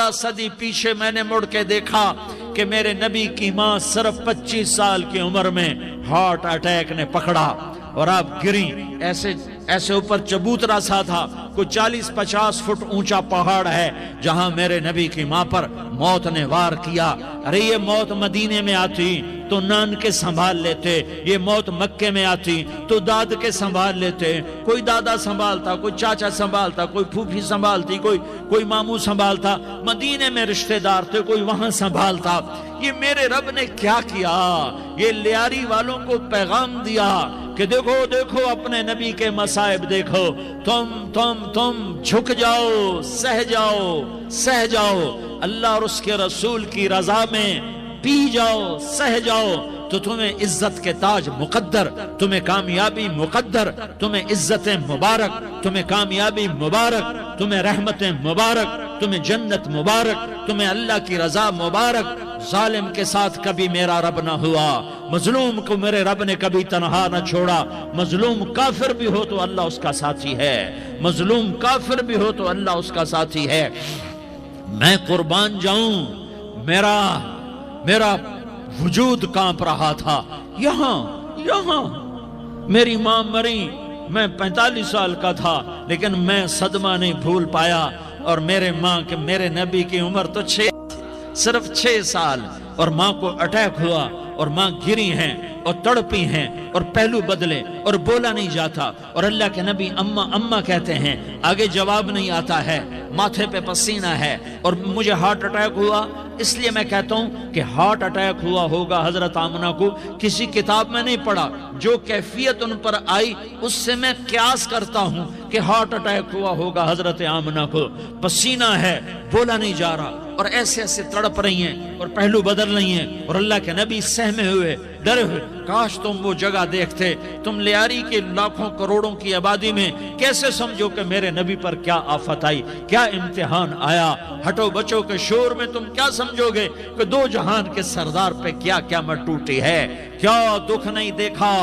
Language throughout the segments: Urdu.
14 صدی پیچھے میں نے مڑ کے دیکھا کہ میرے نبی کی ماں صرف 25 سال کی عمر میں ہارٹ اٹیک نے پکڑا اور آپ گریں، ایسے اوپر چبوترا سا تھا، کوئی 40-50 فٹ اونچا پہاڑ ہے جہاں میرے نبی کی ماں پر موت نے وار کیا۔ ارے یہ موت مدینے میں آتی تو نان کے سنبھال لیتے، یہ موت مکے میں آتی تو داد کے سنبھال لیتے، کوئی دادا سنبھالتا، کوئی چاچا سنبھالتا، کوئی پھوپھی سنبھالتی، کوئی ماموں سنبھالتا، مدینے میں رشتہ دار تھے کوئی وہاں سنبھالتا۔ یہ میرے رب نے کیا کیا؟ یہ لیاری والوں کو پیغام دیا کہ دیکھو دیکھو اپنے نبی کے مصائب دیکھو، تم جھک جاؤ، سہ جاؤ، اللہ اور اس کے رسول کی رضا میں پی جاؤ، سہ جاؤ، تو تمہیں عزت کے تاج مقدر، تمہیں کامیابی مقدر، تمہیں عزتیں مبارک، تمہیں کامیابی مبارک، تمہیں رحمتیں مبارک، تمہیں جنت مبارک، تمہیں اللہ کی رضا مبارک۔ ظالم کے ساتھ کبھی میرا رب نہ ہوا، مظلوم کو میرے رب نے کبھی تنہا نہ چھوڑا۔ مظلوم کافر بھی ہو تو اللہ اس کا ساتھی ہے، مظلوم کافر بھی ہو تو اللہ اس کا ساتھی ہے۔ میں قربان جاؤں، میرا وجود کانپ رہا تھا۔ یہاں میری ماں مری، میں 45 سال کا تھا، لیکن میں صدمہ نہیں بھول پایا۔ اور میرے نبی کی عمر تو صرف 6 سال، اور ماں کو اٹیک ہوا اور ماں گری ہیں اور تڑپی ہیں اور پہلو بدلے اور بولا نہیں جاتا، اور اللہ کے نبی اماں کہتے ہیں، آگے جواب نہیں آتا ہے، ماتھے پہ پسینہ ہے، اور مجھے ہارٹ اٹیک ہوا۔ اس لیے میں کہتا ہوں کہ ہارٹ اٹیک ہوا ہوگا حضرت آمنہ کو، کسی کتاب میں نہیں پڑھا، جو کیفیت ان پر آئی اس سے میں قیاس کرتا ہوں کہ ہارٹ اٹیک ہوا ہوگا حضرت آمنہ کو۔ پسینہ ہے، بولا نہیں جا رہا، اور ایسے تڑپ رہی ہیں اور پہلو بدل رہی ہیں، اور اللہ کے نبی سہمے ہوئے، ڈرے ہوئے۔ کاش تم وہ جگہ دیکھتے، تم لیاری کے لاکھوں کروڑوں کی آبادی میں کیسے سمجھو کہ میرے نبی پر کیا آفت آئی، کیا امتحان آیا۔ ہٹو بچوں کے شور میں تم کیا سمجھو گے کہ 2 جہان کے سردار پہ کیا قیامت ٹوٹی ہے۔ کیا دکھ نہیں دیکھا،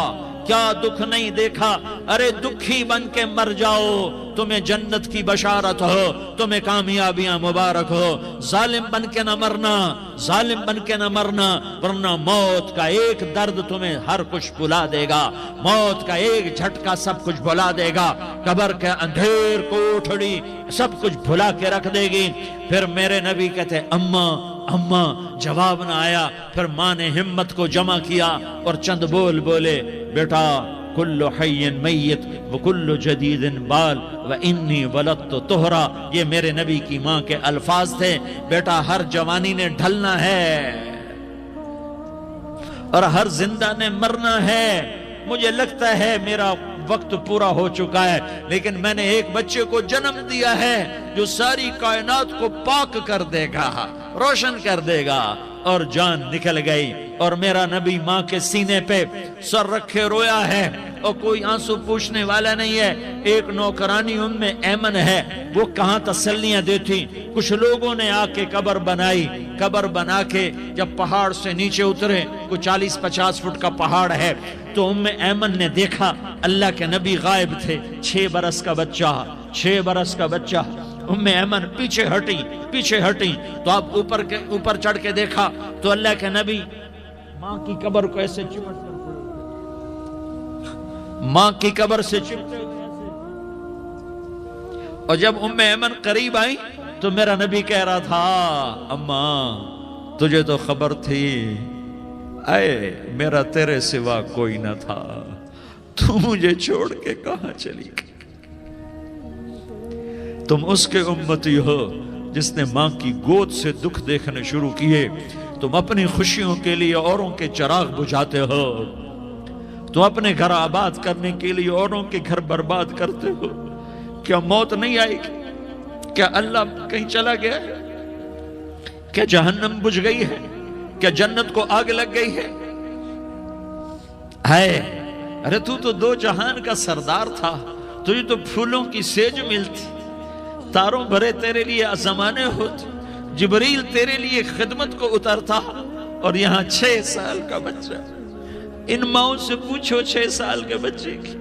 کیا دکھ نہیں دیکھا۔ ارے دکھی بن کے مر جاؤ، تمہیں جنت کی بشارت ہو، تمہیں کامیابیاں مبارک ہو۔ ظالم بن کے نہ مرنا، ورنہ موت کا ایک درد تمہیں ہر کچھ بھلا دے گا، موت کا ایک جھٹکا سب کچھ بھلا دے گا، قبر کے اندھیر کوٹھڑی سب کچھ بھلا کے رکھ دے گی۔ پھر میرے نبی کہتے اماں، جواب نہ آیا۔ پھر ماں نے ہمت کو جمع کیا اور چند بولے، بیٹا کل حی میت وکل جدید بال وانی ولدت طہرا۔ یہ میرے نبی کی ماں کے الفاظ تھے، بیٹا ہر جوانی نے ڈھلنا ہے اور ہر زندہ نے مرنا ہے۔ مجھے لگتا ہے میرا وقت پورا ہو چکا ہے، لیکن میں نے ایک بچے کو جنم دیا ہے جو ساری کائنات کو پاک کر دے گا، روشن کر دے گا۔ اور جان نکل گئی، اور میرا نبی ماں کے سینے پہ سر رکھے رویا ہے، اور کوئی آنسو پوچھنے والا نہیں ہے۔ ایک نوکرانی ایمن ہے، وہ کہاں تسلیاں دیتی۔ کچھ لوگوں نے آ کے قبر بنا کے جب پہاڑ سے نیچے اترے، کوئی 40-50 فٹ کا پہاڑ ہے، تو ایمن نے دیکھا اللہ کے نبی غائب تھے، 6 برس کا بچہ۔ ایمن پیچھے ہٹی تو آپ اوپر چڑھ کے دیکھا تو اللہ کے نبی ماں کی قبر کو ایسے چمٹ کرتے، ماں کی قبر سے چمٹے، اور جب ایمن قریب آئی تو میرا نبی کہہ رہا تھا، اماں تجھے تو خبر تھی، اے میرا تیرے سوا کوئی نہ تھا، تو مجھے چھوڑ کے کہاں چلی گئی۔ تم اس کے امتی ہو جس نے ماں کی گود سے دکھ دیکھنے شروع کیے۔ تم اپنی خوشیوں کے لیے اوروں کے چراغ بجھاتے ہو، تم اپنے گھر آباد کرنے کے لیے اوروں کے گھر برباد کرتے ہو۔ کیا موت نہیں آئے گی؟ کیا اللہ کہیں چلا گیا ہے؟ کیا جہنم بجھ گئی ہے؟ کیا جنت کو آگ لگ گئی ہے؟ ارے تو 2 جہان کا سردار تھا، تجھے تو پھولوں کی سیج ملتی، تاروں بھرے تیرے لیے زمانے ہوتے، جبریل تیرے لیے خدمت کو اترتا، اور یہاں 6 سال کا بچہ۔ ان ماؤں سے پوچھو 6 سال کے بچے کی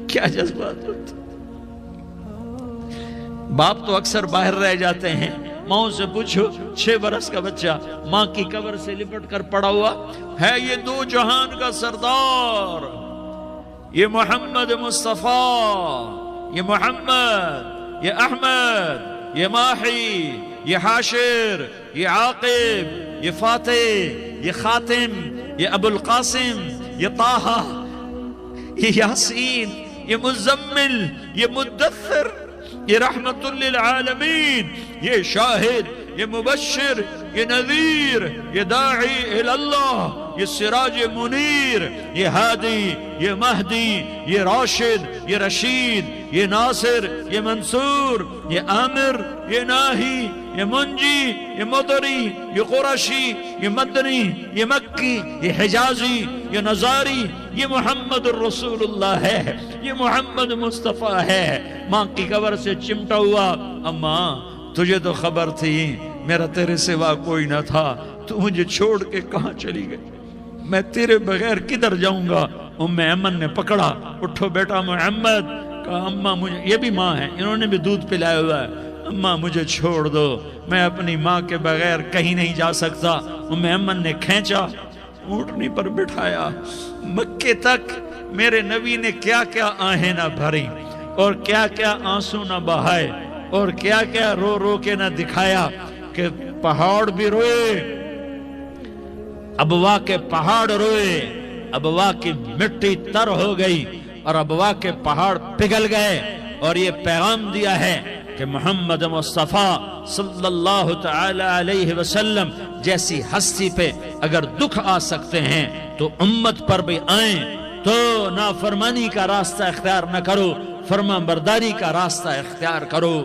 کیا جذبات ہوتے۔ باپ تو اکثر باہر رہ جاتے ہیں، ماں سے پوچھو 6 برس کا بچہ ماں کی قبر سے لپٹ کر پڑا ہوا ہے، یہ 2 جہان کا سردار، یہ محمد مصطفیٰ، یہ محمد، یہ احمد، یہ ماحی، یہ حاشر، یہ عاقب، یہ فاتح، یہ خاتم، یہ ابو القاسم، یہ طہ، یہ یاسین، یہ مزمل، یہ مدثر، یہ رحمت للعالمین، یہ شاہد، یہ مبشر، یہ نذیر، یہ داعی اللہ، یہ سراج منیر، یہ ہادی، یہ مہدی، یہ راشد، یہ رشید، یہ ناصر، یہ منصور، یہ عامر، یہ ناہی، یہ منجی، یہ مدری، یہ قرشی، یہ مدنی، یہ مکی، یہ حجازی، یہ نظاری، یہ محمد الرسول اللہ ہے، یہ محمد مصطفیٰ ہے۔ ماں کی قبر سے چمٹا ہوا، اماں تجھے تو خبر تھی میرا تیرے سوا کوئی نہ تھا، تو مجھے چھوڑ کے کہاں چلی گئی، میں تیرے بغیر کدھر جاؤں گا؟ ام ایمن نے پکڑا، اٹھو بیٹا محمد، کہا اماں مجھے، یہ بھی ماں ہے، انہوں نے بھی دودھ پلایا ہوا ہے، اماں مجھے چھوڑ دو، میں اپنی ماں کے بغیر کہیں نہیں جا سکتا۔ ام ایمن نے کھینچا، اونٹنی پر بٹھایا، مکے تک میرے نبی نے کیا کیا آہیں نہ بھری اور کیا کیا آنسو نہ بہائے اور کیا کیا رو رو کے نہ دکھایا کہ پہاڑ بھی روئے، ابوا کے پہاڑ روئے، ابوا کی مٹی تر ہو گئی اور ابوا کے پہاڑ پگھل گئے، اور یہ پیغام دیا ہے کہ محمد مصطفیٰ صلی اللہ تعالی علیہ وسلم جیسی ہستی پہ اگر دکھ آ سکتے ہیں تو امت پر بھی آئیں، تو نافرمانی کا راستہ اختیار نہ کرو، فرما برداری کا راستہ اختیار کرو۔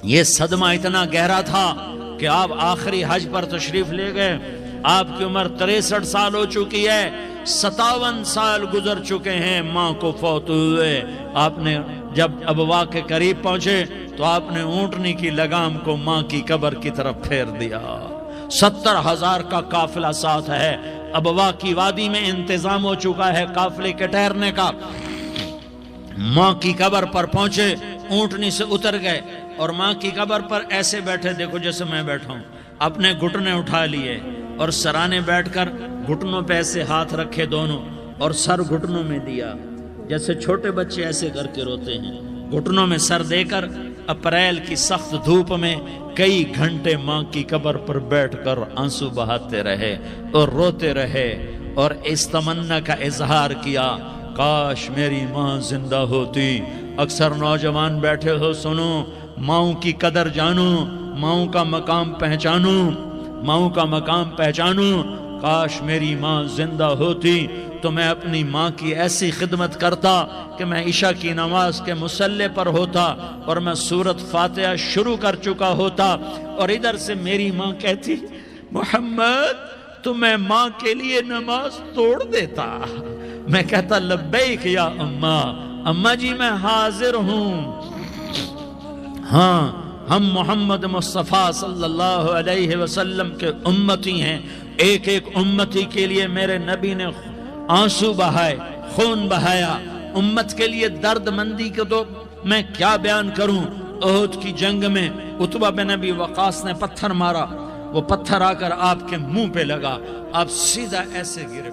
یہ صدمہ اتنا گہرا تھا کہ آپ آخری حج پر تشریف لے گئے، آپ کی عمر 63 سال ہو چکی ہے، 57 سال گزر چکے ہیں ماں کو فوت ہوئے۔ آپ نے جب ابوا کے قریب پہنچے تو آپ نے اونٹنی کی لگام کو ماں کی قبر کی طرف پھیر دیا۔ 70,000 کا قافلہ ساتھ ہے، ابوا کی وادی میں انتظام ہو چکا ہے قافلے کے ٹھہرنے کا۔ ماں کی قبر پر پہنچے، اونٹنی سے اتر گئے اور ماں کی قبر پر ایسے بیٹھے، دیکھو جیسے میں بیٹھا ہوں، اپنے گھٹنے اٹھا لیے اور سرانے بیٹھ کر گھٹنوں پہ ایسے ہاتھ رکھے دونوں اور سر گھٹنوں میں دیا، جیسے چھوٹے بچے ایسے کر کے روتے ہیں، گھٹنوں میں سر دے کر اپریل کی سخت دھوپ میں کئی گھنٹے ماں کی قبر پر بیٹھ کر آنسو بہاتے رہے اور روتے رہے اور اس تمنا کا اظہار کیا، کاش میری ماں زندہ ہوتی۔ اکثر نوجوان بیٹھے ہو، سنو، ماؤں کی قدر جانو، ماؤں کا مقام پہچانو، ماؤں کا مقام پہچانو۔ کاش میری ماں زندہ ہوتی تو میں اپنی ماں کی ایسی خدمت کرتا کہ میں عشاء کی نماز کے مصلی پر ہوتا اور میں سورۃ فاتحہ شروع کر چکا ہوتا، اور ادھر سے میری ماں کہتی محمد تو میں ماں کے لیے نماز توڑ دیتا، میں کہتا لبیک یا اماں، اماں جی میں حاضر ہوں۔ ہاں، ہم محمد مصطفیٰ صلی اللہ علیہ وسلم کے امتی ہیں، ایک ایک امتی کے لیے میرے نبی نے آنسو بہائے، خون بہایا، امت کے لیے درد مندی کو تو میں کیا بیان کروں۔ احد کی جنگ میں عتبہ بن ابی وقاص نے پتھر مارا، وہ پتھر آ کر آپ کے منہ پہ لگا، آپ سیدھا ایسے گرے،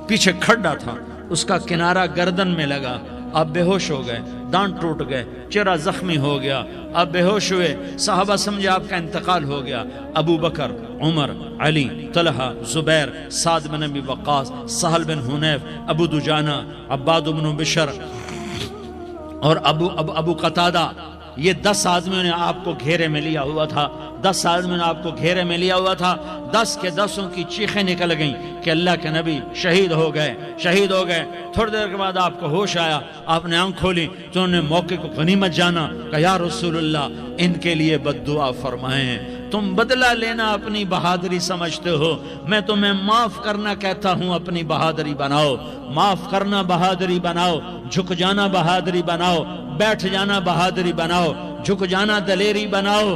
پیچھے کھڈا تھا، اس کا کنارہ گردن میں لگا، آپ بے ہوش ہو گئے، دانت ٹوٹ گئے، چہرہ زخمی ہو گیا، آپ بے ہوش ہوئے، صحابہ سمجھے آپ کا انتقال ہو گیا۔ ابو بکر، عمر، علی، طلحہ، زبیر، سعد بن ابی وقاص، سہل بن حنیف، ابو دجانہ، عباد بن بشر اور ابو قتادہ، یہ 10 آدمیوں نے آپ کو گھیرے میں لیا ہوا تھا، 10 آدمیوں نے آپ کو گھیرے میں لیا ہوا تھا، 10 کے 10 کی چیخیں نکل گئیں کہ اللہ کے نبی شہید ہو گئے، شہید ہو گئے۔ تھوڑی دیر کے بعد آپ کو ہوش آیا، آپ نے آنکھ کھولی تو انہوں نے موقع کو غنیمت جانا کہ یا رسول اللہ ان کے لیے بد دعا فرمائیں، تم بدلہ لینا اپنی بہادری سمجھتے ہو، میں تمہیں معاف کرنا کہتا ہوں، اپنی بہادری بناؤ، معاف کرنا بہادری بناؤ، جھک جانا بہادری بناؤ، بیٹھ جانا بہادری بناؤ، جھک جانا دلیری بناؤ۔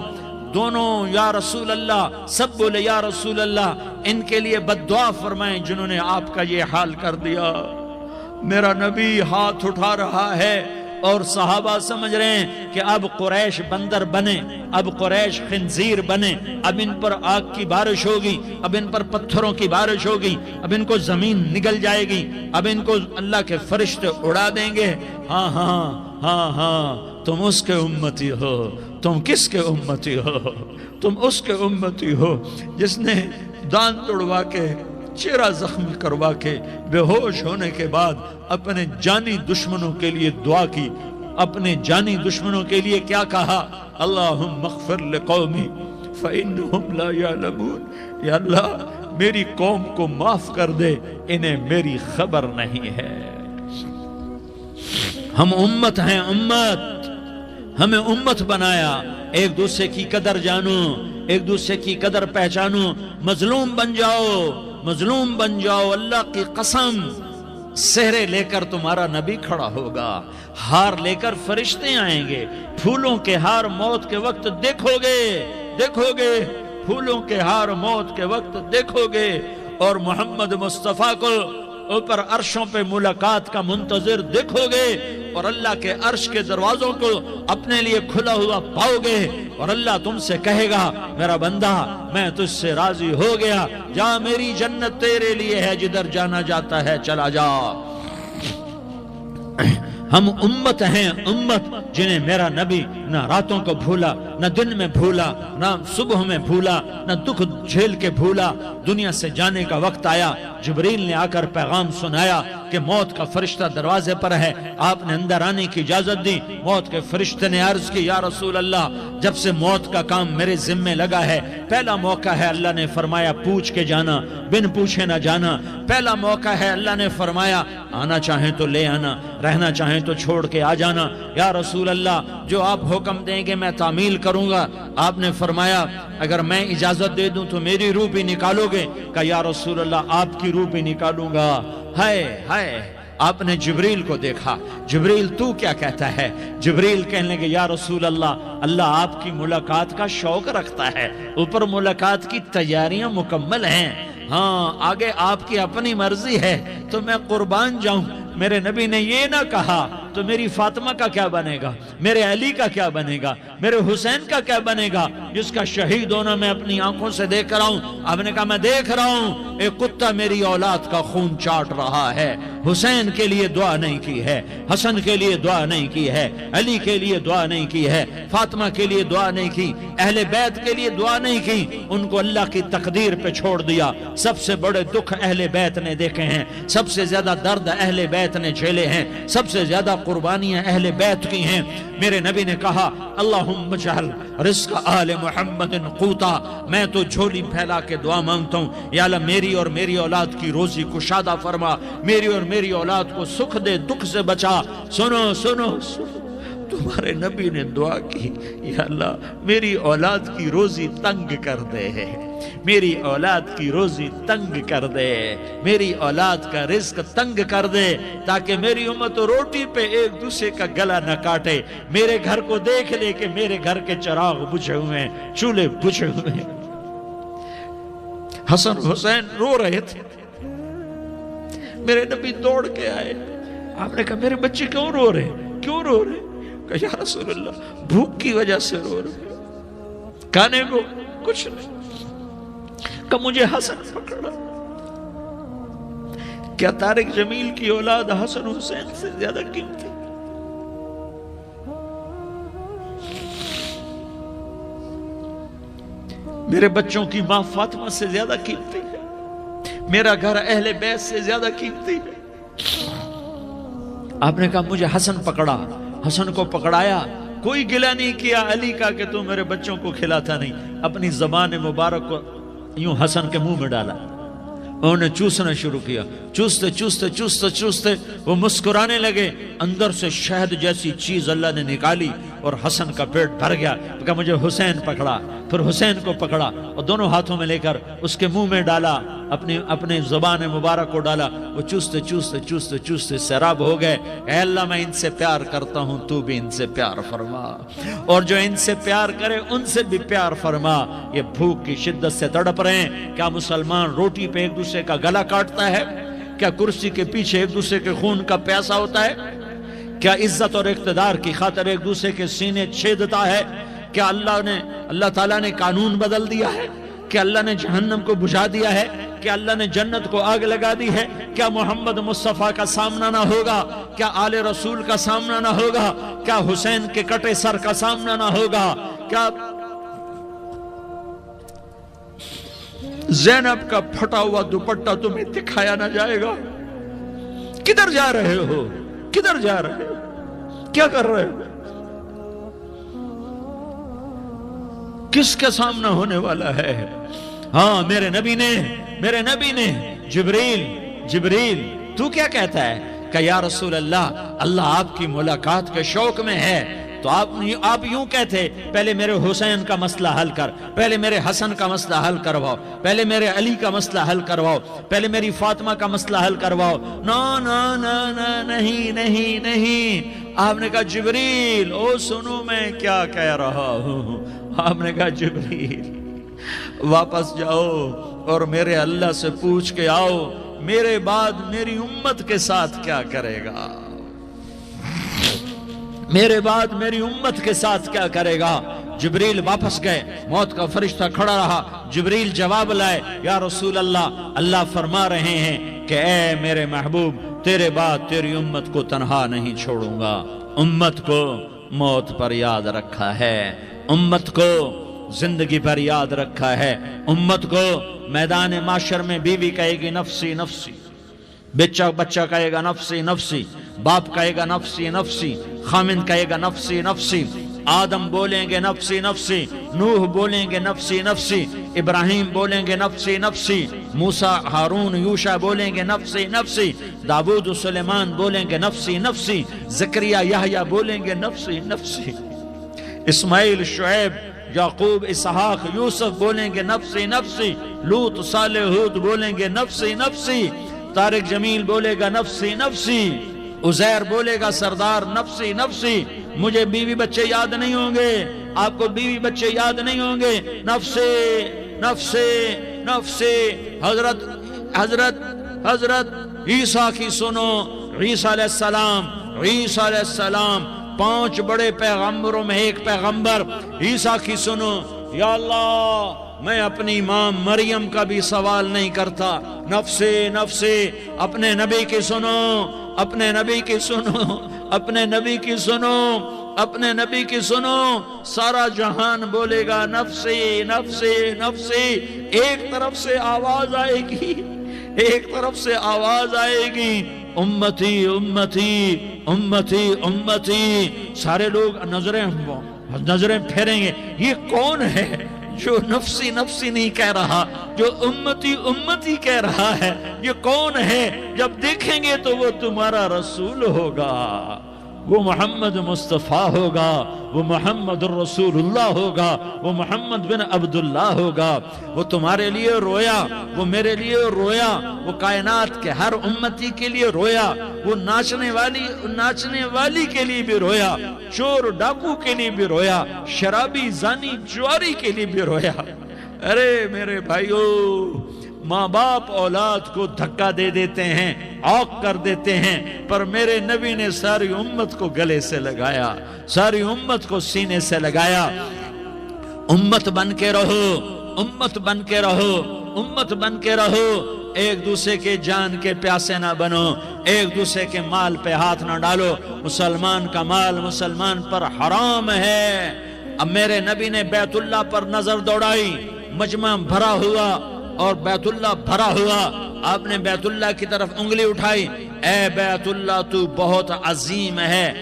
دونوں یا رسول اللہ، سب بولے یا رسول اللہ، ان کے لیے بد دعا فرمائیں جنہوں نے آپ کا یہ حال کر دیا۔ میرا نبی ہاتھ اٹھا رہا ہے، اور صحابہ سمجھ رہے ہیں کہ اب قریش بندر بنے، اب قریش خنزیر بنے، اب ان پر آگ کی بارش ہوگی، اب ان پر پتھروں کی بارش ہوگی، اب ان کو زمین نگل جائے گی، اب ان کو اللہ کے فرشتے اڑا دیں گے۔ ہاں ہاں ہاں ہاں، تم اس کے امتی ہو۔ تم کس کے امتی ہو؟ تم اس کے امتی ہو جس نے دان توڑوا کے، چہرہ زخمی کروا کے، بے ہوش ہونے کے بعد اپنے جانی دشمنوں کے لیے دعا کی، اپنے جانی دشمنوں کے لیے کیا کہا؟ اللہم اغفر لقومی فإنہم لا یعلمون، یا اللہ میری قوم کو معاف کر دے، انہیں میری خبر نہیں ہے۔ ہم امت ہیں، امت، ہمیں امت بنایا۔ ایک دوسرے کی قدر جانو، ایک دوسرے کی قدر پہچانو، مظلوم بن جاؤ، مظلوم بن جاؤ۔ اللہ کی قسم، سہرے لے کر تمہارا نبی کھڑا ہوگا، ہار لے کر فرشتے آئیں گے، پھولوں کے ہار موت کے وقت دیکھو گے، دیکھو گے، پھولوں کے ہار موت کے وقت دیکھو گے، اور محمد مصطفیٰ کو اوپر عرشوں پہ ملاقات کا منتظر دیکھو گے، اور اللہ کے عرش کے دروازوں کو اپنے لیے کھلا ہوا پاؤ گے، اور اللہ تم سے کہے گا میرا بندہ میں تجھ سے راضی ہو گیا، جا میری جنت تیرے لیے ہے، جدھر جانا جاتا ہے چلا جا۔ ہم امت ہیں، امت جنہیں میرا نبی نہ راتوں کو بھولا، نہ دن میں بھولا، نہ صبح میں بھولا، نہ دکھ جھیل کے بھولا۔ دنیا سے جانے کا وقت آیا، جبریل نے آ کر پیغام سنایا کہ موت کا فرشتہ دروازے پر ہے، آپ نے اندر آنے کی اجازت دی۔ موت کے فرشتے نے عرض کی یا رسول اللہ، جب سے موت کا کام میرے ذمے لگا ہے، پہلا موقع ہے، اللہ نے فرمایا پوچھ کے جانا، بن پوچھے نہ جانا۔ پہلا موقع ہے، اللہ نے فرمایا آنا چاہیں تو لے آنا، رہنا چاہیں تو چھوڑ کے آ جانا۔ یا رسول اللہ جو آپ حکم دیں گے میں تعمیل کروں گا۔ آپ نے فرمایا اگر میں اجازت دے دوں تو میری روح بھی نکالو گے؟ کہا یا رسول اللہ آپ کی روح بھی نکالوں گا۔ ہائے ہائے، آپ نے جبریل کو دیکھا، جبریل تو کیا کہتا ہے؟ جبریل کہنے لگے یا رسول اللہ، اللہ آپ کی ملاقات کا شوق رکھتا ہے، اوپر ملاقات کی تیاریاں مکمل ہیں، ہاں آگے آپ کی اپنی مرضی ہے تو میں قربان جاؤں۔ میرے نبی نے یہ نہ کہا تو میری فاطمہ کا کیا بنے گا، میرے علی کا کیا بنے گا، میرے حسین کا کیا بنے گا، جس کا شہید ہونا میں اپنی آنکھوں سے دیکھ رہا ہوں۔ آپ نے کہا میں دیکھ رہا ہوں ایک کتا میری اولاد کا خون چاٹ رہا ہے۔ حسین کے لیے دعا نہیں کی ہے، حسن کے لیے دعا نہیں کی ہے، علی کے لیے دعا نہیں کی ہے، فاطمہ کے لیے دعا نہیں کی، اہل بیت کے لیے دعا نہیں کی، ان کو اللہ کی تقدیر پہ چھوڑ دیا۔ سب سے بڑے دکھ اہل بیت نے دیکھے ہیں، سب سے زیادہ درد اہل بیت نے جھیلے ہیں، سب سے زیادہ قربانیاں اہل بیت کی ہیں۔ میرے نبی نے کہا اللہم اجعل رزق آل محمد قوتا، میں تو جھولی پھیلا کے دعا مانگتا ہوں یا اللہ میری اور میری اولاد کی روزی کشادہ فرما، میری اور میری اولاد کو سکھ دے، دکھ سے بچا۔ سنو سنو سنو، تمہارے نبی نے دعا کی یا اللہ میری اولاد کی روزی تنگ کر دے، میری اولاد کی روزی تنگ کر دے، میری اولاد کا رزق تنگ کر دے، تاکہ میری امت روٹی پہ ایک دوسرے کا گلا نہ کاٹے، میرے گھر کو دیکھ لے کہ میرے گھر کے چراغ بجھے ہوئے ہیں، چولہے بجھے ہوئے ہیں۔ حسن حسین رو رہے تھے، میرے نبی دوڑ کے آئے، آپ نے کہا میرے بچے کیوں رو رہے، کیوں رو رہے؟ کہا یا رسول اللہ بھوک کی وجہ سے رو رہے، کھانے کو کچھ نہیں۔ کہ مجھے حسن پکڑا۔ کیا طارق جمیل کی اولاد حسن حسین سے زیادہ قیمتی؟ میرے بچوں کی ماں فاطمہ سے زیادہ قیمتی ہے، میرا گھر اہل بیت سے زیادہ قیمتی ہے۔ آپ نے کہا مجھے حسن پکڑا، حسن کو پکڑایا، کوئی گلہ نہیں کیا علی کا کہ تو میرے بچوں کو کھلاتا نہیں، اپنی زبان مبارک کو یوں حسن کے منہ میں ڈالا، انہوں نے چوسنا شروع کیا، چوستے چوستے چوستے چوستے وہ مسکرانے لگے، اندر سے شہد جیسی چیز اللہ نے نکالی اور حسن کا پیٹ بھر گیا۔ کہا مجھے حسین پکڑا، پھر حسین کو پکڑا اور دونوں ہاتھوں میں لے کر اس کے منہ میں ڈالا، اپنے زبان مبارک کو ڈالا، وہ چوستے چوستے چوستے چوستے سیراب ہو گئے۔ اے اللہ میں ان سے پیار کرتا ہوں، تو بھی ان سے پیار فرما، اور جو ان سے پیار کرے ان سے بھی پیار فرما۔ یہ بھوک کی شدت سے تڑپ رہے ہیں، کیا مسلمان روٹی پہ ایک دوسرے کا گلا کاٹتا ہے؟ کیا کرسی کے پیچھے ایک دوسرے کے خون کا پیاسا ہوتا ہے؟ کیا عزت اور اقتدار کی خاطر ایک دوسرے کے سینے چھیدتا ہے؟ کیا اللہ تعالیٰ نے قانون بدل دیا ہے؟ کیا اللہ نے جہنم کو بجھا دیا ہے؟ کیا اللہ نے جنت کو آگ لگا دی ہے؟ کیا محمد مصطفیٰ کا سامنا نہ ہوگا؟ کیا آل رسول کا سامنا نہ ہوگا؟ کیا حسین کے کٹے سر کا سامنا نہ ہوگا؟ کیا زینب کا پھٹا ہوا دوپٹہ تمہیں دکھایا نہ جائے گا؟ کدھر جا رہے ہو؟ کدھر جا رہے ہو؟ کیا کر رہے ہو؟ کس کا سامنا ہونے والا ہے؟ ہاں میرے نبی نے جبریل تو کیا کہتا ہے کہ یا رسول اللہ آپ کی ملاقات کے شوق میں ہے، تو آپ یوں کہتے پہلے میرے حسین کا مسئلہ حل کر، پہلے میرے حسن کا مسئلہ حل کرواؤ، پہلے میرے علی کا مسئلہ حل کرواؤ، پہلے میری فاطمہ کا مسئلہ حل کرواؤ۔ نہیں، آپ نے کہا جبریل سنو میں کیا کہہ رہا ہوں۔ آپ نے کہا جبریل واپس جاؤ اور میرے اللہ سے پوچھ کے آؤ میرے بعد میری امت کے ساتھ کیا کرے گا، میرے بعد میری امت کے ساتھ کیا کرے گا۔ جبریل واپس گئے، موت کا فرشتہ کھڑا رہا، جبریل جواب لائے، یا رسول اللہ فرما رہے ہیں کہ اے میرے محبوب تیرے بعد تیری امت کو تنہا نہیں چھوڑوں گا، امت کو موت پر یاد رکھا ہے، امت کو زندگی پر یاد رکھا ہے، امت کو میدان معاشر میں بیوی کہے گی نفسی نفسی، بچہ کہے گا نفسی نفسی، باپ کہے گا نفسی نفسی، خامن کہے گا نفسی نفسی، آدم بولیں گے نفسی نفسی، نوح بولیں گے نفسی نفسی، ابراہیم بولیں گے نفسی نفسی، موسیٰ ہارون یوشع بولیں گے نفسی نفسی، داؤد و سلیمان بولیں گے نفسی نفسی، زکریا یحییٰ بولیں گے نفسی نفسی، اسماعیل شعیب یعقوب اسحاق یوسف بولیں گے نفسی نفسی، لوط صالح ہود بولیں گے نفسی نفسی، طارق جمیل بولے گا نفسی نفسی، عزیر بولے گا سردار نفسی نفسی، مجھے بیوی بچے یاد نہیں ہوں گے، آپ کو بیوی بچے یاد نہیں ہوں گے، نفسی نفسی نفسی۔ حضرت عیسیٰ کی سنو، عیسیٰ علیہ السلام 5 بڑے پیغمبروں میں ایک پیغمبر، عیسیٰ کی سنو، یا اللہ میں اپنی ماں مریم کا بھی سوال نہیں کرتا، نفسی نفسی۔ اپنے نبی کی سنو، اپنے نبی کی سنو، اپنے نبی کی سنو، اپنے نبی کی سنو، سارا جہان بولے گا نفسی نفسی نفسی۔ ایک طرف سے آواز آئے گی، ایک طرف سے آواز آئے گی، امتی امتی امتی امتی۔ سارے لوگ نظریں پھیریں گے، یہ کون ہے جو نفسی نفسی نہیں کہہ رہا، جو امتی امتی کہہ رہا ہے؟ یہ کون ہے؟ جب دیکھیں گے تو وہ تمہارا رسول ہوگا، وہ محمد مصطفیٰ ہوگا، وہ محمد الرسول اللہ ہوگا، وہ محمد بن عبداللہ ہوگا۔ وہ تمہارے لیے رویا، وہ میرے لیے رویا، وہ کائنات کے ہر امتی کے لیے رویا، وہ ناچنے والی کے لیے بھی رویا، چور ڈاکو کے لیے بھی رویا، شرابی زانی جواری کے لیے بھی رویا۔ ارے میرے بھائیو، ماں باپ اولاد کو دھکا دے دیتے ہیں، عوق کر دیتے ہیں، پر میرے نبی نے ساری امت کو گلے سے لگایا، ساری امت کو سینے سے لگایا۔ امت بن کے رہو، امت بن کے رہو، امت بن کے رہو، ایک دوسرے کے جان کے پیاسے نہ بنو، ایک دوسرے کے مال پہ ہاتھ نہ ڈالو۔ مسلمان کا مال مسلمان پر حرام ہے۔ اب میرے نبی نے بیت اللہ پر نظر دوڑائی، مجمع بھرا ہوا اور بیت اللہ بھرا ہوا، آپ نے بیت اللہ کی طرف انگلی اٹھائی، اے بیت اللہ تو بہت عظیم ہے،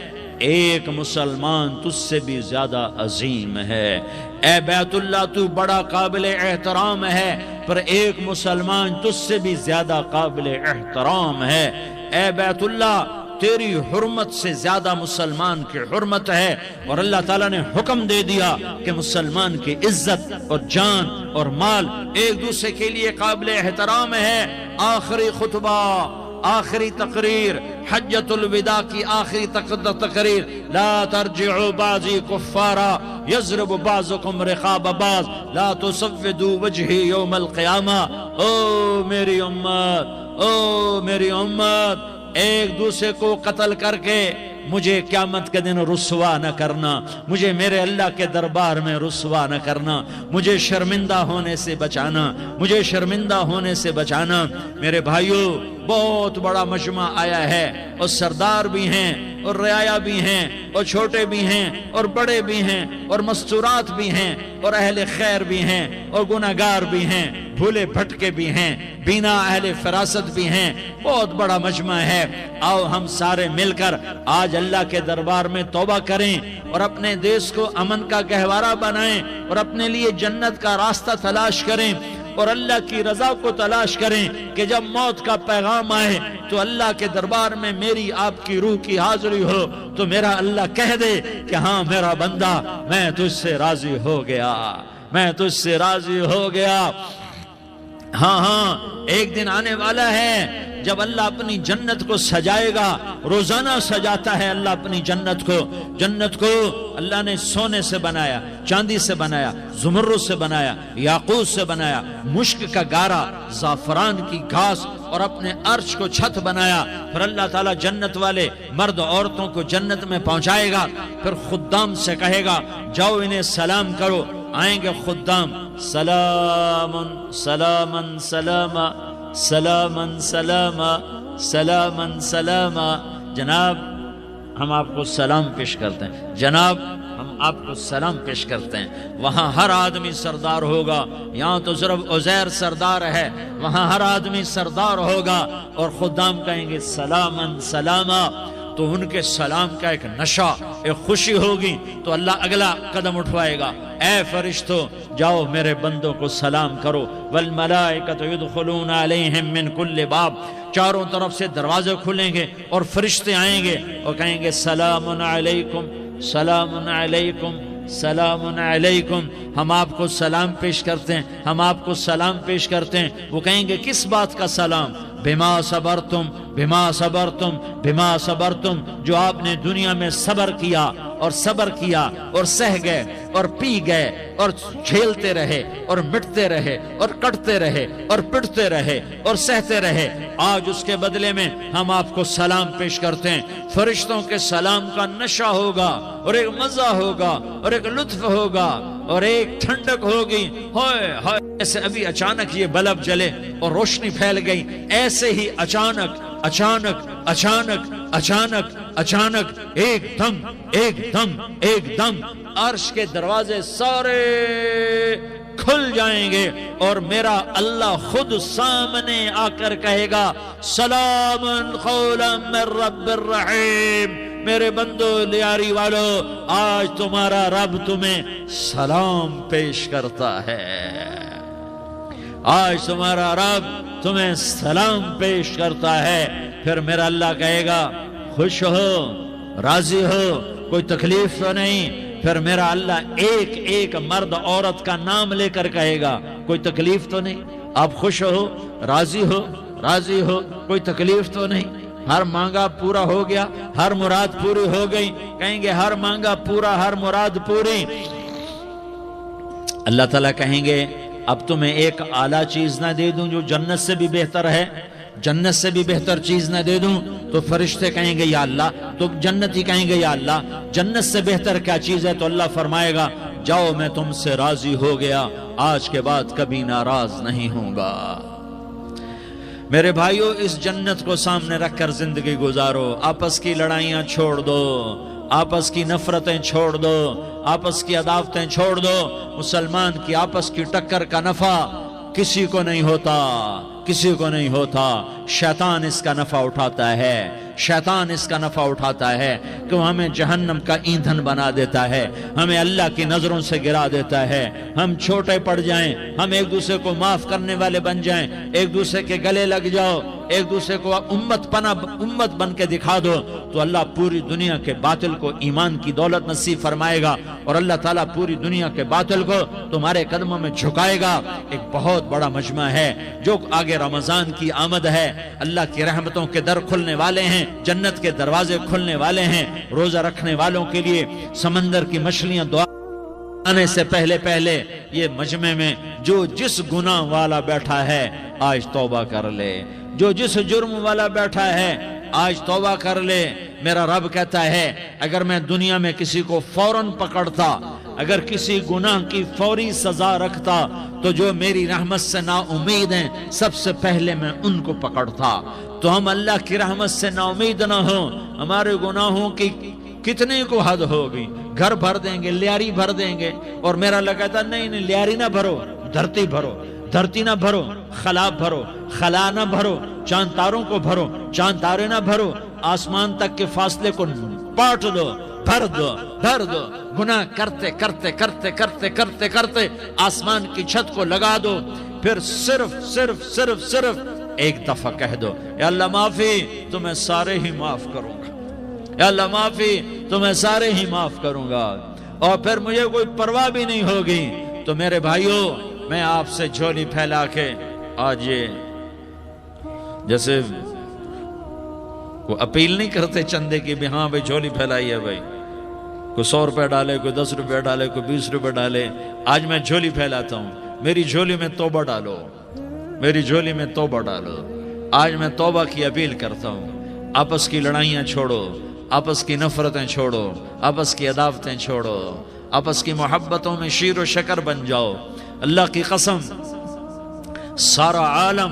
ایک مسلمان تجھ سے بھی زیادہ عظیم ہے، اے بیت اللہ تو بڑا قابل احترام ہے، پر ایک مسلمان تجھ سے بھی زیادہ قابل احترام ہے، اے بیت اللہ تیری حرمت سے زیادہ مسلمان کی حرمت ہے۔ اور اللہ تعالیٰ نے حکم دے دیا کہ مسلمان کی عزت اور جان اور مال ایک دوسرے کے لیے قابل احترام ہے۔ آخری خطبہ، آخری تقریر، حجۃ الوداع کی آخری تقریر، لا ترجعوا بعضی کفارا یضرب بعضکم رقاب بعض لا تسودوا وجہی یوم القیامہ۔ او میری امت، او میری امت، ایک دوسرے کو قتل کر کے مجھے قیامت کے دن رسوا نہ کرنا، مجھے میرے اللہ کے دربار میں رسوا نہ کرنا، مجھے شرمندہ ہونے سے بچانا، مجھے شرمندہ ہونے سے بچانا۔ میرے بھائیوں، بہت بڑا مجمع آیا ہے، اور سردار بھی ہیں اور رعایا بھی ہیں اور چھوٹے بھی ہیں اور بڑے بھی ہیں اور مستورات بھی ہیں اور اہل خیر بھی ہیں اور گناہگار بھی ہیں، بھولے بھٹکے بھی ہیں، بینا اہل فراست بھی ہیں، بہت بڑا مجمع ہے۔ آؤ ہم سارے مل کر آج اللہ کے دربار میں توبہ کریں اور اپنے دیش کو امن کا گہوارہ بنائیں اور اپنے لیے جنت کا راستہ تلاش کریں اور اللہ کی رضا کو تلاش کریں کہ جب موت کا پیغام آئے تو اللہ کے دربار میں میری آپ کی روح کی حاضری ہو تو میرا اللہ کہہ دے کہ ہاں میرا بندہ، میں تجھ سے راضی ہو گیا، میں تجھ سے راضی ہو گیا۔ ہاں ایک دن آنے والا ہے جب اللہ اپنی جنت کو سجائے گا، روزانہ سجاتا ہے اللہ اپنی جنت کو۔ جنت کو اللہ نے سونے سے بنایا، چاندی سے بنایا، زمرد سے بنایا، یاقوت سے بنایا، مشک کا گارا، زعفران کی گھاس اور اپنے عرش کو چھت بنایا۔ پھر اللہ تعالیٰ جنت والے مرد عورتوں کو جنت میں پہنچائے گا، پھر خدام سے کہے گا جاؤ انہیں سلام کرو۔ آئیں گے خدام، سلامن سلامن سلاما سلامن سلاما سلامن سلاما، جناب ہم آپ کو سلام پیش کرتے ہیں، جناب ہم آپ کو سلام پیش کرتے ہیں۔ وہاں ہر آدمی سردار ہوگا، یہاں تو صرف عزیر سردار ہے، وہاں ہر آدمی سردار ہوگا، اور خدام کہیں گے سلامن سلاما، تو ان کے سلام کا ایک نشہ، ایک خوشی ہوگی، تو اللہ اگلا قدم اٹھوائے گا، اے فرشتو جاؤ میرے بندوں کو سلام کرو، والملائکۃ یدخلون علیہم من کل باب، چاروں طرف سے دروازے کھلیں گے اور فرشتے آئیں گے اور کہیں گے سلام علیکم سلام علیکم سلام علیکم، ہم آپ کو سلام پیش کرتے ہیں، ہم آپ کو سلام پیش کرتے ہیں۔ وہ کہیں گے کس بات کا سلام؟ بما صبرتم بما صبرتم بما صبرتم، جو آپ نے دنیا میں صبر کیا اور صبر کیا اور سہ گئے اور پی گئے اور جھیلتے رہے اور مٹتے رہے اور کٹتے رہے اور پٹتے رہے اور سہتے رہے، آج اس کے بدلے میں ہم آپ کو سلام پیش کرتے ہیں۔ فرشتوں کے سلام کا نشہ ہوگا اور ایک مزہ ہوگا اور ایک لطف ہوگا اور ایک ٹھنڈک ہوگی، ہائے ہائے، ایسے ابھی اچانک یہ بلب جلے اور روشنی پھیل گئی، ایسے ہی اچانک اچانک اچانک اچانک اچانک ایک دم ایک دم ایک دم عرش کے دروازے سارے کھل جائیں گے اور میرا اللہ خود سامنے آ کر کہے گا سلام قولا من رب الرحیم، میرے بندو لیاری والو، آج تمہارا رب تمہیں سلام پیش کرتا ہے، آج تمہارا رب تمہیں سلام پیش کرتا ہے۔ پھر میرا اللہ کہے گا خوش ہو، راضی ہو، کوئی تکلیف تو نہیں؟ پھر میرا اللہ ایک ایک مرد عورت کا نام لے کر کہے گا کوئی تکلیف تو نہیں؟ آپ خوش ہو، راضی ہو، راضی ہو، کوئی تکلیف تو نہیں؟ ہر مانگا پورا ہو گیا، ہر مراد پوری ہو گئی؟ کہیں گے ہر مانگا پورا، ہر مراد پوری۔ اللہ تعالیٰ کہیں گے اب تمہیں ایک اعلیٰ چیز نہ دے دوں جو جنت سے بھی بہتر ہے؟ جنت سے بھی بہتر چیز نہ دے دوں؟ تو فرشتے کہیں گے یا اللہ، تو جنتی کہیں گے یا اللہ جنت سے بہتر کیا چیز ہے؟ تو اللہ فرمائے گا جاؤ میں تم سے راضی ہو گیا، آج کے بعد کبھی ناراض نہیں ہوں گا۔ میرے بھائیو، اس جنت کو سامنے رکھ کر زندگی گزارو، آپس کی لڑائیاں چھوڑ دو، آپس کی نفرتیں چھوڑ دو، آپس کی عداوتیں چھوڑ دو۔ مسلمان کی آپس کی ٹکر کا نفع کسی کو نہیں ہوتا، کسی کو نہیں ہوتا، شیطان اس کا نفع اٹھاتا ہے، شیطان اس کا نفع اٹھاتا ہے کہ وہ ہمیں جہنم کا ایندھن بنا دیتا ہے، ہمیں اللہ کی نظروں سے گرا دیتا ہے، ہم چھوٹے پڑ جائیں، ہم ایک دوسرے کو معاف کرنے والے بن جائیں، ایک دوسرے کے گلے لگ جاؤ، ایک دوسرے کو امت بن کے دکھا دو، تو اللہ پوری دنیا کے باطل کو ایمان کی دولت نصیب فرمائے گا، اور اللہ تعالیٰ پوری دنیا کے باطل کو تمہارے قدموں میں جھکائے گا۔ ایک بہت بڑا مجمع ہے، جو آگے رمضان کی آمد ہے، اللہ کی رحمتوں کے در کھلنے والے ہیں، جنت کے دروازے کھلنے والے ہیں، روزہ رکھنے والوں کے لیے سمندر کی مچھلیاں دعا آنے سے پہلے پہلے یہ مجمع میں جو جس گناہ والا بیٹھا ہے آج توبہ کر لے، جو جس جرم والا بیٹھا ہے آج توبہ کر لے، میرا رب کہتا ہے اگر میں دنیا میں کسی کو فوراً پکڑتا، اگر کسی گناہ کی فوری سزا رکھتا تو جو میری رحمت سے نا امید ہیں سب سے پہلے میں ان کو پکڑتا۔ تو ہم اللہ کی رحمت سے نا امید نہ ہوں، ہمارے گناہوں کی کتنے کو حد ہوگی، گھر بھر دیں گے، لیاری بھر دیں گے، اور میرا اللہ کہتا نہیں لیاری نہ بھرو، دھرتی بھرو، دھرتی نہ بھرو، خلا بھرو، خلا نہ بھرو، چاند تاروں کو بھرو، چاند تارے نہ بھرو، آسمان تک کے فاصلے کو پاٹ دو، بھر دو، بھر دو، گناہ کرتے کرتے کرتے کرتے کرتے کرتے آسمان کی چھت کو لگا دو، پھر صرف صرف صرف صرف ایک دفعہ کہہ دو یا اللہ معافی، تو میں سارے ہی معاف کروں گا، یا اللہ معافی، تو میں سارے ہی معاف کروں گا، اور پھر مجھے کوئی پرواہ بھی نہیں ہوگی۔ تو میرے بھائیوں، میں آپ سے جھولی پھیلا کے آج یہ جیسے وہ اپیل نہیں کرتے چندے کی بھی ہاں بھائی جھولی پھیلائی ہے بھائی، کوئی 100 روپے ڈالے، کوئی 10 روپے ڈالے، کوئی 20 روپے ڈالے، آج میں جھولی پھیلاتا ہوں، میری جھولی میں توبہ ڈالو، میری جھولی میں توبہ ڈالو۔ آج میں توبہ کی اپیل کرتا ہوں، آپس کی لڑائیاں چھوڑو، آپس کی نفرتیں چھوڑو، آپس کی عداوتیں چھوڑو، آپس کی محبتوں میں شیر و شکر بن جاؤ۔ اللہ کی قسم، سارا عالم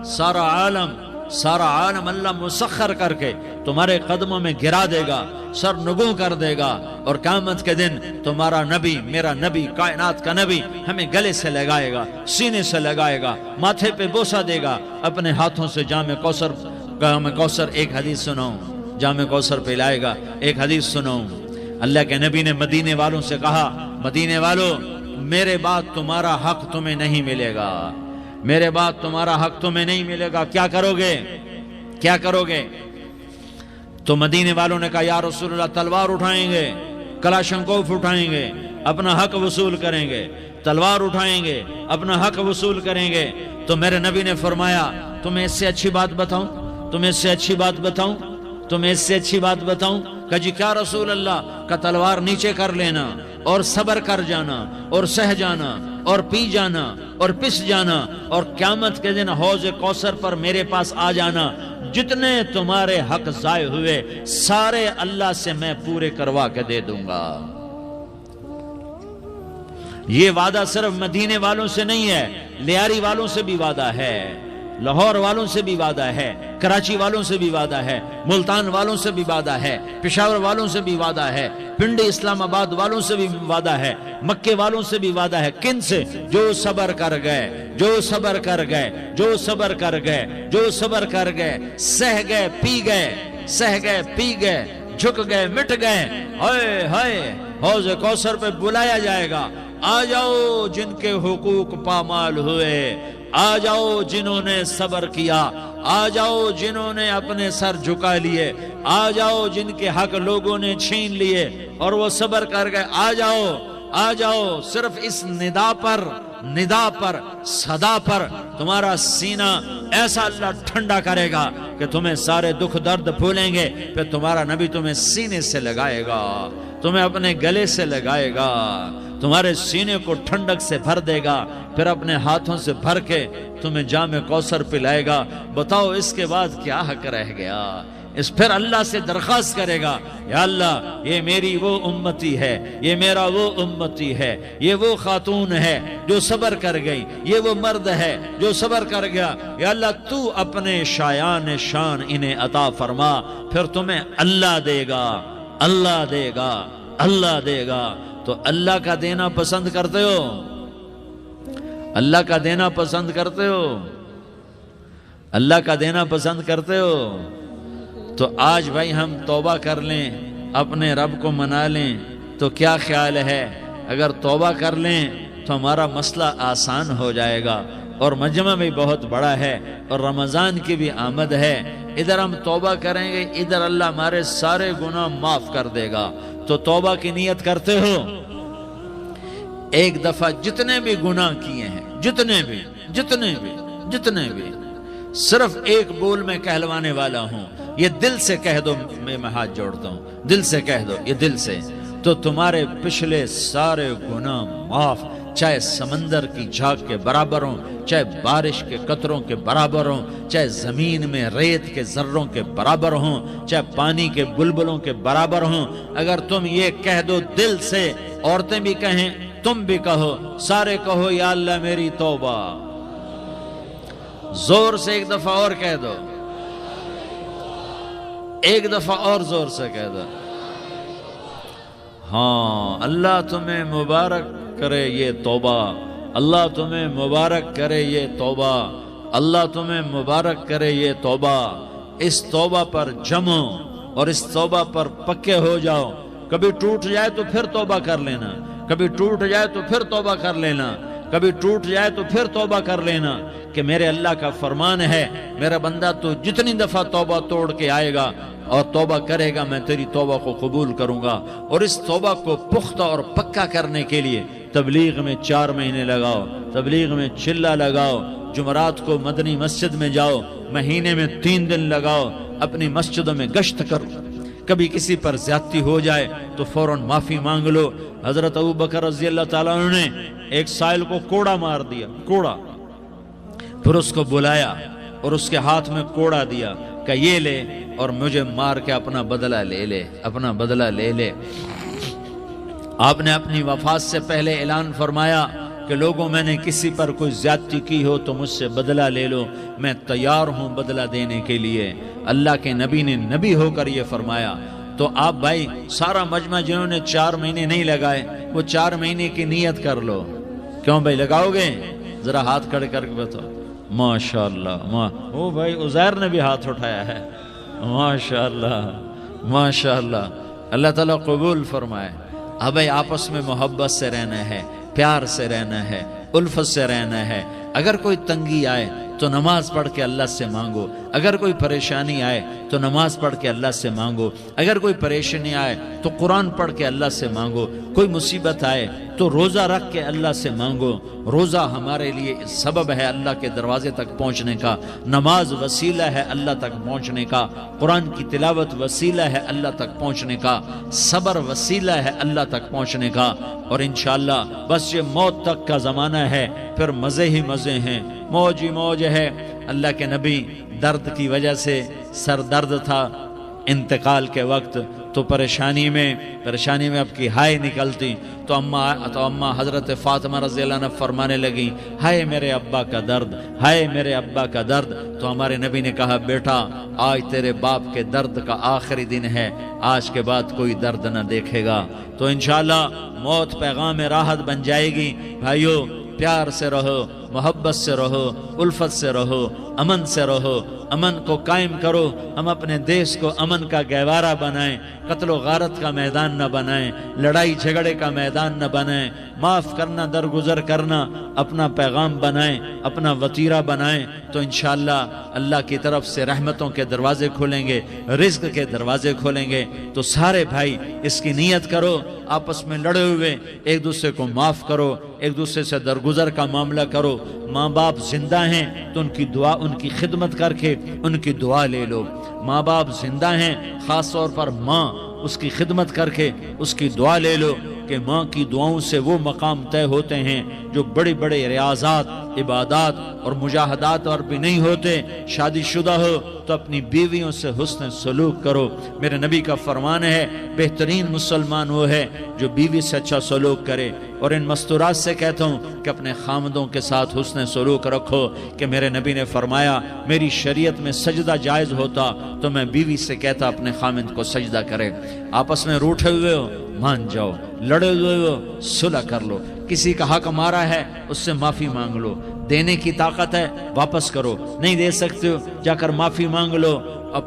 سارا عالم سارا عالم اللہ مسخر کر کے تمہارے قدموں میں گرا دے گا، سر نگوں کر دے گا، اور قیامت کے دن تمہارا نبی، میرا نبی، کائنات کا نبی ہمیں گلے سے لگائے گا، سینے سے لگائے گا، ماتھے پہ بوسہ دے گا، اپنے ہاتھوں سے جام کوثر ایک حدیث سناؤں، جام کوثر پلائے گا، ایک حدیث سناؤں۔ اللہ کے نبی نے مدینے والوں سے کہا، مدینے والوں میرے بعد تمہارا حق تمہیں نہیں ملے گا، میرے بعد تمہارا حق تمہیں نہیں ملے گا، کیا کرو گے؟ کیا کرو گے؟ تو مدینے والوں نے کہا یا رسول اللہ تلوار اٹھائیں گے، کلاشنکوف اٹھائیں گے، اپنا حق وصول کریں گے، تلوار اٹھائیں گے، اپنا حق وصول کریں گے۔ تو میرے نبی نے فرمایا تمہیں اس سے اچھی بات بتاؤں، تمہیں اس سے اچھی بات بتاؤں، تمہیں اس سے اچھی بات بتاؤں؟ کہ جی کیا رسول اللہ؟ کا تلوار نیچے کر لینا اور صبر کر جانا اور سہ جانا اور پی جانا اور پس جانا، اور قیامت کے دن حوض کوثر پر میرے پاس آ جانا، جتنے تمہارے حق ضائع ہوئے سارے اللہ سے میں پورے کروا کے دے دوں گا۔ یہ وعدہ صرف مدینے والوں سے نہیں ہے، لیاری والوں سے بھی وعدہ ہے، لاہور والوں سے بھی وعدہ ہے، کراچی والوں سے بھی وعدہ ہے، ملتان والوں سے بھی وعدہ ہے، پشاور والوں سے بھی وعدہ ہے، پنڈی اسلام آباد والوں سے بھی وعدہ ہے، مکے والوں سے بھی وعدہ ہے۔ کن سے؟ جو صبر کر گئے، جو صبر کر گئے، جو صبر کر گئے، جو صبر کر گئے، سہ گئے پی گئے، سہ گئے پی گئے، جھک گئے مٹ گئے، ہائے ہائے حوض کوثر پہ بلایا جائے گا، آ جاؤ جن کے حقوق پامال ہوئے، آ جاؤ جنہوں نے صبر کیا، آ جاؤ جنہوں نے اپنے سر جھکا لیے، آ جاؤ جن کے حق لوگوں نے چھین لیے اور وہ صبر کر گئے، آ جاؤ آ جاؤ۔ صرف اس ندا پر صدا پر تمہارا سینہ ایسا اللہ ٹھنڈا کرے گا کہ تمہیں سارے دکھ درد بھولیں گے، پھر تمہارا نبی تمہیں سینے سے لگائے گا، تمہیں اپنے گلے سے لگائے گا، تمہارے سینے کو ٹھنڈک سے بھر دے گا، پھر اپنے ہاتھوں سے بھر کے تمہیں جام کوثر پلائے گا۔ بتاؤ اس کے بعد کیا حق رہ گیا؟ پھر اللہ سے درخواست کرے گا، یا اللہ یہ میری وہ امتی ہے، یہ میرا وہ امتی ہے، یہ وہ خاتون ہے جو صبر کر گئی، یہ وہ مرد ہے جو صبر کر گیا، یا اللہ تو اپنے شایان شان انہیں عطا فرما، پھر تمہیں اللہ دے گا، اللہ دے گا، اللہ دے گا۔ تو اللہ کا دینا پسند کرتے ہو؟ اللہ کا دینا پسند کرتے ہو؟ اللہ کا دینا پسند کرتے ہو؟ تو آج بھائی ہم توبہ کر لیں، اپنے رب کو منا لیں، تو کیا خیال ہے اگر توبہ کر لیں تو ہمارا مسئلہ آسان ہو جائے گا، اور مجمع بھی بہت بڑا ہے اور رمضان کی بھی آمد ہے، ادھر ہم توبہ کریں گے، ادھر اللہ ہمارے سارے گناہ معاف کر دے گا۔ تو توبہ کی نیت کرتے ہو؟ ایک دفعہ جتنے بھی گناہ کیے ہیں، جتنے بھی صرف ایک بول میں کہلوانے والا ہوں، یہ دل سے کہہ دو، میں ہاتھ جوڑتا ہوں، دل سے کہہ دو، یہ دل سے، تو تمہارے پچھلے سارے گناہ معاف، چاہے سمندر کی جھاگ کے برابر ہوں، چاہے بارش کے قطروں کے برابر ہوں، چاہے زمین میں ریت کے ذروں کے برابر ہوں، چاہے پانی کے بلبلوں کے برابر ہوں، اگر تم یہ کہہ دو دل سے، عورتیں بھی کہیں، تم بھی کہو، سارے کہو یا اللہ میری توبہ، زور سے ایک دفعہ اور کہہ دو، ایک دفعہ اور زور سے کہہ دو، ہاں اللہ تمہیں مبارک کرے یہ توبہ، اللہ تمہیں مبارک کرے یہ توبہ، اللہ تمہیں مبارک کرے یہ توبہ۔ اس توبہ پر جمو اور اس توبہ پر پکے ہو جاؤ، کبھی ٹوٹ جائے تو پھر توبہ کر لینا، کبھی ٹوٹ جائے تو پھر توبہ کر لینا، کبھی ٹوٹ جائے تو پھر توبہ کر لینا، کہ میرے اللہ کا فرمان ہے میرا بندہ تو جتنی دفعہ توبہ توڑ کے آئے گا اور توبہ کرے گا میں تیری توبہ کو قبول کروں گا۔ اور اس توبہ کو پختہ اور پکا کرنے کے لیے تبلیغ میں 4 مہینے لگاؤ، تبلیغ میں چلہ لگاؤ، جمعرات کو مدنی مسجد میں جاؤ، مہینے میں 3 دن لگاؤ، اپنی مسجدوں میں گشت کرو، کبھی کسی پر زیادتی ہو جائے تو فوراً معافی مانگ لو۔ حضرت ابوبکر رضی اللہ تعالیٰ عنہ نے ایک سائل کو کوڑا مار دیا، کوڑا، پھر اس کو بلایا اور اس کے ہاتھ میں کوڑا دیا کہ یہ لے اور مجھے مار کے اپنا بدلہ لے لے، اپنا بدلہ لے لے۔ آپ نے اپنی وفات سے پہلے اعلان فرمایا کہ لوگوں میں نے کسی پر کوئی زیادتی کی ہو تو مجھ سے بدلہ لے لو، میں تیار ہوں بدلہ دینے کے لیے۔ اللہ کے نبی نے نبی ہو کر یہ فرمایا۔ تو آپ بھائی سارا مجمع جنہوں نے 4 مہینے نہیں لگائے وہ 4 مہینے کی نیت کر لو۔ کیوں بھائی لگاؤ گے؟ ذرا ہاتھ کھڑے کر کے بتاؤ۔ ماشاءاللہ، او بھائی عزیر نے بھی ہاتھ اٹھایا ہے، ماشاءاللہ ماشاءاللہ، اللہ تعالیٰ قبول فرمائے۔ اب بھائی آپس میں محبت سے رہنا ہے، پیار سے رہنا ہے، الفت سے رہنا ہے۔ اگر کوئی تنگی آئے تو نماز پڑھ کے اللہ سے مانگو، اگر کوئی پریشانی آئے تو نماز پڑھ کے اللہ سے مانگو، اگر کوئی پریشانی آئے تو قرآن پڑھ کے اللہ سے مانگو، کوئی مصیبت آئے تو روزہ رکھ کے اللہ سے مانگو۔ روزہ ہمارے لیے سبب ہے اللہ کے دروازے تک پہنچنے کا، نماز وسیلہ ہے اللہ تک پہنچنے کا، قرآن کی تلاوت وسیلہ ہے اللہ تک پہنچنے کا، صبر وسیلہ ہے اللہ تک پہنچنے کا۔ اور انشاءاللہ بس یہ موت تک کا زمانہ ہے، پھر مزے ہی مزے ہیں، موج ہی موج ہے۔ اللہ کے نبی درد کی وجہ سے سر درد تھا انتقال کے وقت، تو پریشانی میں اب کی ہائے نکلتی تو اماں حضرت فاطمہ رضی اللہ عنہ فرمانے لگی، ہائے میرے ابا کا درد، ہائے میرے ابا کا درد۔ تو ہمارے نبی نے کہا، بیٹا آج تیرے باپ کے درد کا آخری دن ہے، آج کے بعد کوئی درد نہ دیکھے گا۔ تو انشاءاللہ موت پیغام راحت بن جائے گی۔ بھائیو پیار سے رہو، محبت سے رہو، الفت سے رہو، امن سے رہو، امن کو قائم کرو۔ ہم اپنے دیش کو امن کا گہوارہ بنائیں، قتل و غارت کا میدان نہ بنائیں، لڑائی جھگڑے کا میدان نہ بنائیں، معاف کرنا درگزر کرنا اپنا پیغام بنائیں، اپنا وتیرہ بنائیں۔ تو انشاءاللہ اللہ کی طرف سے رحمتوں کے دروازے کھولیں گے، رزق کے دروازے کھولیں گے۔ تو سارے بھائی اس کی نیت کرو، آپس میں لڑے ہوئے ایک دوسرے کو معاف کرو، ایک دوسرے سے درگزر کا معاملہ کرو۔ ماں باپ زندہ ہیں تو ان کی دعا، ان کی خدمت کر کے ان کی دعا لے لو۔ ماں باپ زندہ ہیں، خاص طور پر ماں، اس کی خدمت کر کے اس کی دعا لے لو، کہ ماں کی دعاؤں سے وہ مقام طے ہوتے ہیں جو بڑے بڑے ریاضات، عبادات اور مجاہدات اور بھی نہیں ہوتے۔ شادی شدہ ہو تو اپنی بیویوں سے حسن سلوک کرو۔ میرے نبی کا فرمان ہے، بہترین مسلمان وہ ہے جو بیوی سے اچھا سلوک کرے۔ اور ان مستورات سے کہتا ہوں کہ اپنے خامدوں کے ساتھ حسن سلوک رکھو، کہ میرے نبی نے فرمایا میری شریعت میں سجدہ جائز ہوتا تو میں بیوی سے کہتا اپنے خامد کو سجدہ کرے۔ آپس میں روٹھے ہوئے ہو مان جاؤ، لڑے ہوئے ہو صلح کر لو، کسی کا حق مارا ہے اس سے معافی مانگ لو، دینے کی طاقت ہے واپس کرو، نہیں دے سکتے ہو جا کر معافی مانگ لو۔ اور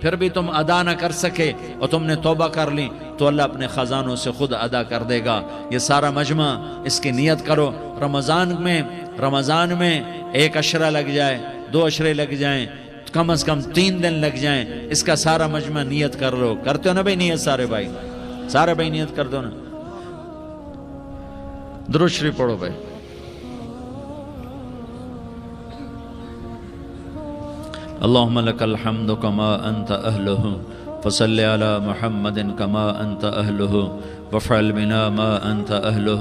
پھر بھی تم ادا نہ کر سکے اور تم نے توبہ کر لی تو اللہ اپنے خزانوں سے خود ادا کر دے گا۔ یہ سارا مجمع اس کی نیت کرو۔ رمضان میں 1 عشرہ لگ جائے، 2 عشرے لگ جائیں، کم از کم 3 دن لگ جائیں، اس کا سارا مجمع نیت کر لو۔ کرتے ہو نا بھائی نیت؟ سارے بھائی نیت کر دو نا۔ درود شریف پڑھو بھائی۔ اللہم لک الحمد کما انت اہلہ فصل علی محمد کما انت اہلہ وفعل بنا ما انت اہلہ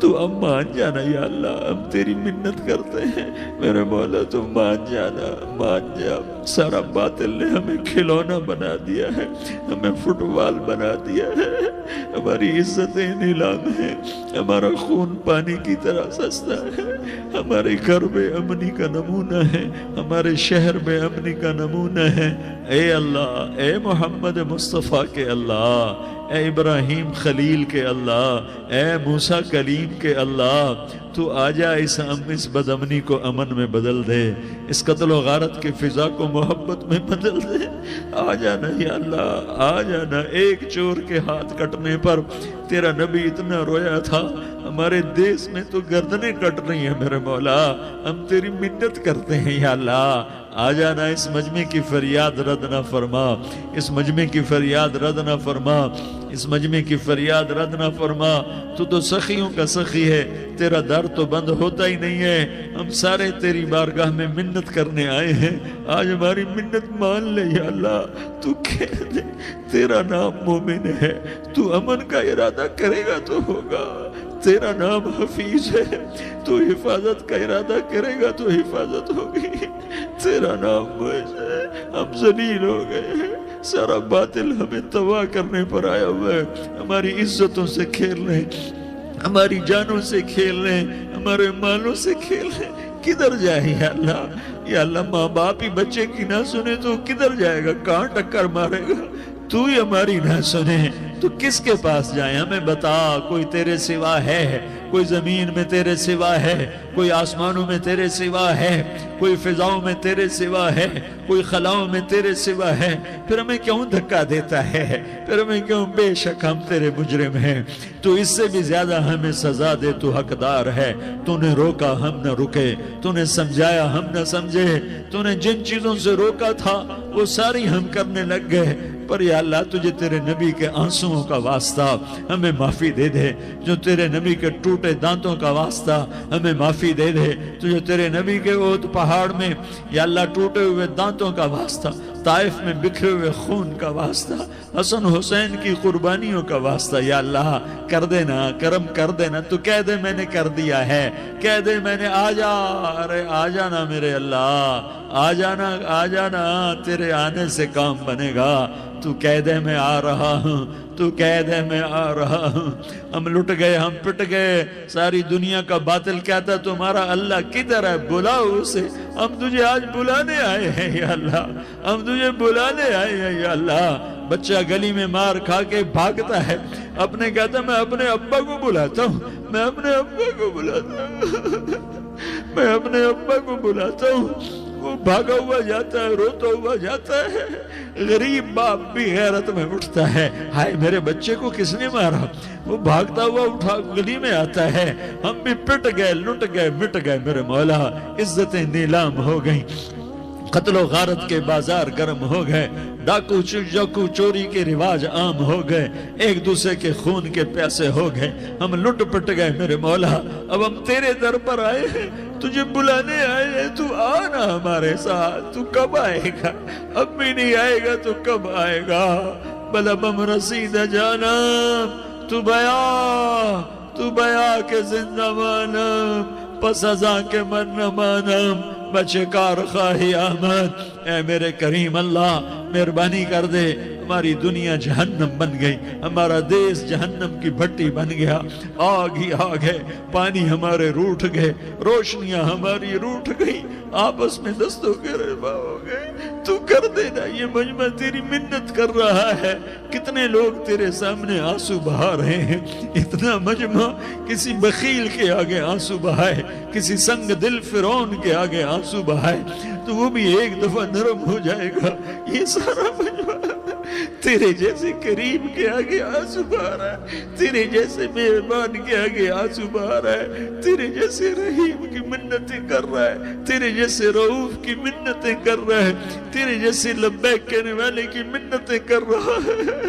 تو اب مان جانا یا اللہ، ہم تیری منت کرتے ہیں میرے مولا، تو مان جانا، مان جا۔ سارا باطل نے ہمیں کھلونا بنا دیا ہے، ہمیں فٹ بال بنا دیا ہے، ہماری عزتیں نیلام ہیں، ہمارا خون پانی کی طرح سستا ہے، ہمارے گھر بے امنی کا نمونہ ہے، ہمارے شہر بے امنی کا نمونہ ہے۔ اے اللہ، اے محمد مصطفیٰ کے اللہ، اے ابراہیم خلیل کے اللہ، اے موسیٰ کلیم کے اللہ، تو آجا اس بد امنی کو امن میں بدل دے، اس قتل و غارت کی فضا کو محبت میں بدل دے۔ آ جانا یا اللہ، آ جانا۔ ایک چور کے ہاتھ کٹنے پر تیرا نبی اتنا رویا تھا، ہمارے دیس میں تو گردنیں کٹ رہی ہیں میرے مولا، ہم تیری منت کرتے ہیں یا اللہ، آ جانا۔ اس مجمع کی فریاد رد نہ فرما، اس مجمع کی فریاد رد نہ فرما، اس مجمع کی فریاد رد نہ فرما۔ تو سخیوں کا سخی ہے، تیرا در تو بند ہوتا ہی نہیں ہے، ہم سارے تیری بارگاہ میں منت کرنے آئے ہیں، آج ہماری منت مان لے یا اللہ۔ تو کہہ دے تیرا نام مومن ہے، تو امن کا ارادہ کرے گا تو ہوگا، تیرا نام حفیظ ہے، تو حفاظت کا ارادہ کرے گا تو حفاظت ہوگی، تیرا نام معز ہے، ہم ذلیل ہو گئے ہیں، سارا باطل ہمیں تباہ کرنے پر آیا ہوا ہے، ہماری عزتوں سے کھیل رہے ہیں، ہماری جانوں سے کھیل رہے ہیں، ہمارے مالوں سے کھیل رہے ہیں۔ کدھر جائے یا اللہ؟ یا اللہ، ماں باپ ہی بچے کی نہ سنے تو کدھر جائے گا؟ کہاں ٹکر مارے گا؟ تو ہی ہماری نہ سنے تو کس کے پاس جائیں؟ ہمیں بتا، کوئی تیرے سوا ہے؟ کوئی زمین میں تیرے سوا ہے؟ کوئی آسمانوں میں تیرے سوا ہے؟ کوئی فضاؤں میں تیرے سوا ہے؟ کوئی خلاؤں میں تیرے سوا ہے؟ پھر ہمیں کیوں دھکا دیتا ہے؟ پھر ہمیں کیوں؟ بے شک ہم تیرے مجرم ہیں، تو اس سے بھی زیادہ ہمیں سزا دے، تو حقدار ہے۔ تو نے روکا ہم نہ رکے، تو نے سمجھایا ہم نہ سمجھے، تو نے جن چیزوں سے روکا تھا وہ ساری ہم کرنے لگ گئے، پر یا اللہ تجھے تیرے نبی کے آنسوؤں کا واسطہ ہمیں معافی دے دے، جو تیرے نبی کے ٹوٹے دانتوں کا واسطہ ہمیں معافی دے دے، تجھے تیرے نبی کے احد پہاڑ میں یا اللہ ٹوٹے ہوئے دانتوں کا واسطہ، طائف میں بکھرے ہوئے خون کا واسطہ، حسن حسین کی قربانیوں کا واسطہ، یا اللہ کر دینا، کرم کر دینا۔ تو کہہ دے میں نے کر دیا ہے، کہہ دے میں نے، آ جا، ارے آ جانا میرے اللہ، آ جانا، آ جانا، تیرے آنے سے کام بنے گا۔ تو کہہ دے میں آ رہا ہوں، تو کہہ دے میں آ رہا ہوں۔ ہم لٹ گئے، ہم پٹ گئے، ساری دنیا کا باطل کہتا تمہارا اللہ کدھر ہے؟ بلاؤ اسے، ہم تجھے آج بلانے آئے ہیں یا اللہ، ہم تجھے بلانے آئے ہیں یا اللہ۔ بچہ گلی میں مار کھا کے بھاگتا ہے، اپنے کہتا میں اپنے ابا کو بلاتا ہوں، میں اپنے ابا کو بلاتا ہوں، میں اپنے ابا کو بلاتا ہوں، وہ بھاگا ہوا جاتا ہے، روتا ہوا جاتا ہے۔ غریب باپ بھی غیرت میں اٹھتا ہے، ہائے میرے بچے کو کس نے مارا؟ وہ بھاگتا ہوا اٹھا گلی میں آتا ہے، ہم بھی پٹ گئے، لٹ گئے، مٹ گئے میرے مولا، عزتیں نیلام ہو گئیں، قتل و غارت کے بازار گرم ہو گئے، ڈاکو چوری کے رواج عام ہو گئے، ایک دوسرے کے خون کے پیاسے ہو گئے، ہم لٹ پٹ گئے میرے مولا۔ اب ہم تیرے در پر آئے ہیں، تجھے بلانے آئے ہیں، تو آنا ہمارے ساتھ۔ تو کب آئے گا؟ اب بھی نہیں آئے گا تو کب آئے گا؟ بلا بم رسید جانم، تو بیا کے زندہ مانم، پس ازاں کے من نہ مانم، بچے کار خواہی آمد۔ اے میرے کریم اللہ، مہربانی کر دے، ہماری دنیا جہنم بن گئی، ہمارا دیس جہنم کی بھٹی بن گیا، آگ ہی آگ ہے، پانی ہمارے روٹھ گئے، روشنیاں ہماری روٹھ گئی، آپس میں دستوں کے رفع ہو گئے۔ تو کر دینا، یہ مجمع تیری منت کر رہا ہے، کتنے لوگ تیرے سامنے آنسو بہا رہے ہیں، اتنا مجمع کسی بخیل کے آگے آنسو بہائے، کسی سنگ دل فرعون کے آگے آنسو بہائے تو وہ بھی ایک دفعہ نرم ہو جائے گا۔ یہ سارا مجمع تیرے جیسے کریم کے آگے آنسو بہا رہا ہے، تیرے جیسے مہربان کے آگے آنسو بہا رہا ہے، تیرے جیسے رحیم کی منتیں کر رہا ہے، تیرے جیسے رؤوف کی منتیں کر رہا ہے، تیرے جیسے لبیک کہنے والے کی منتیں کر رہا ہے۔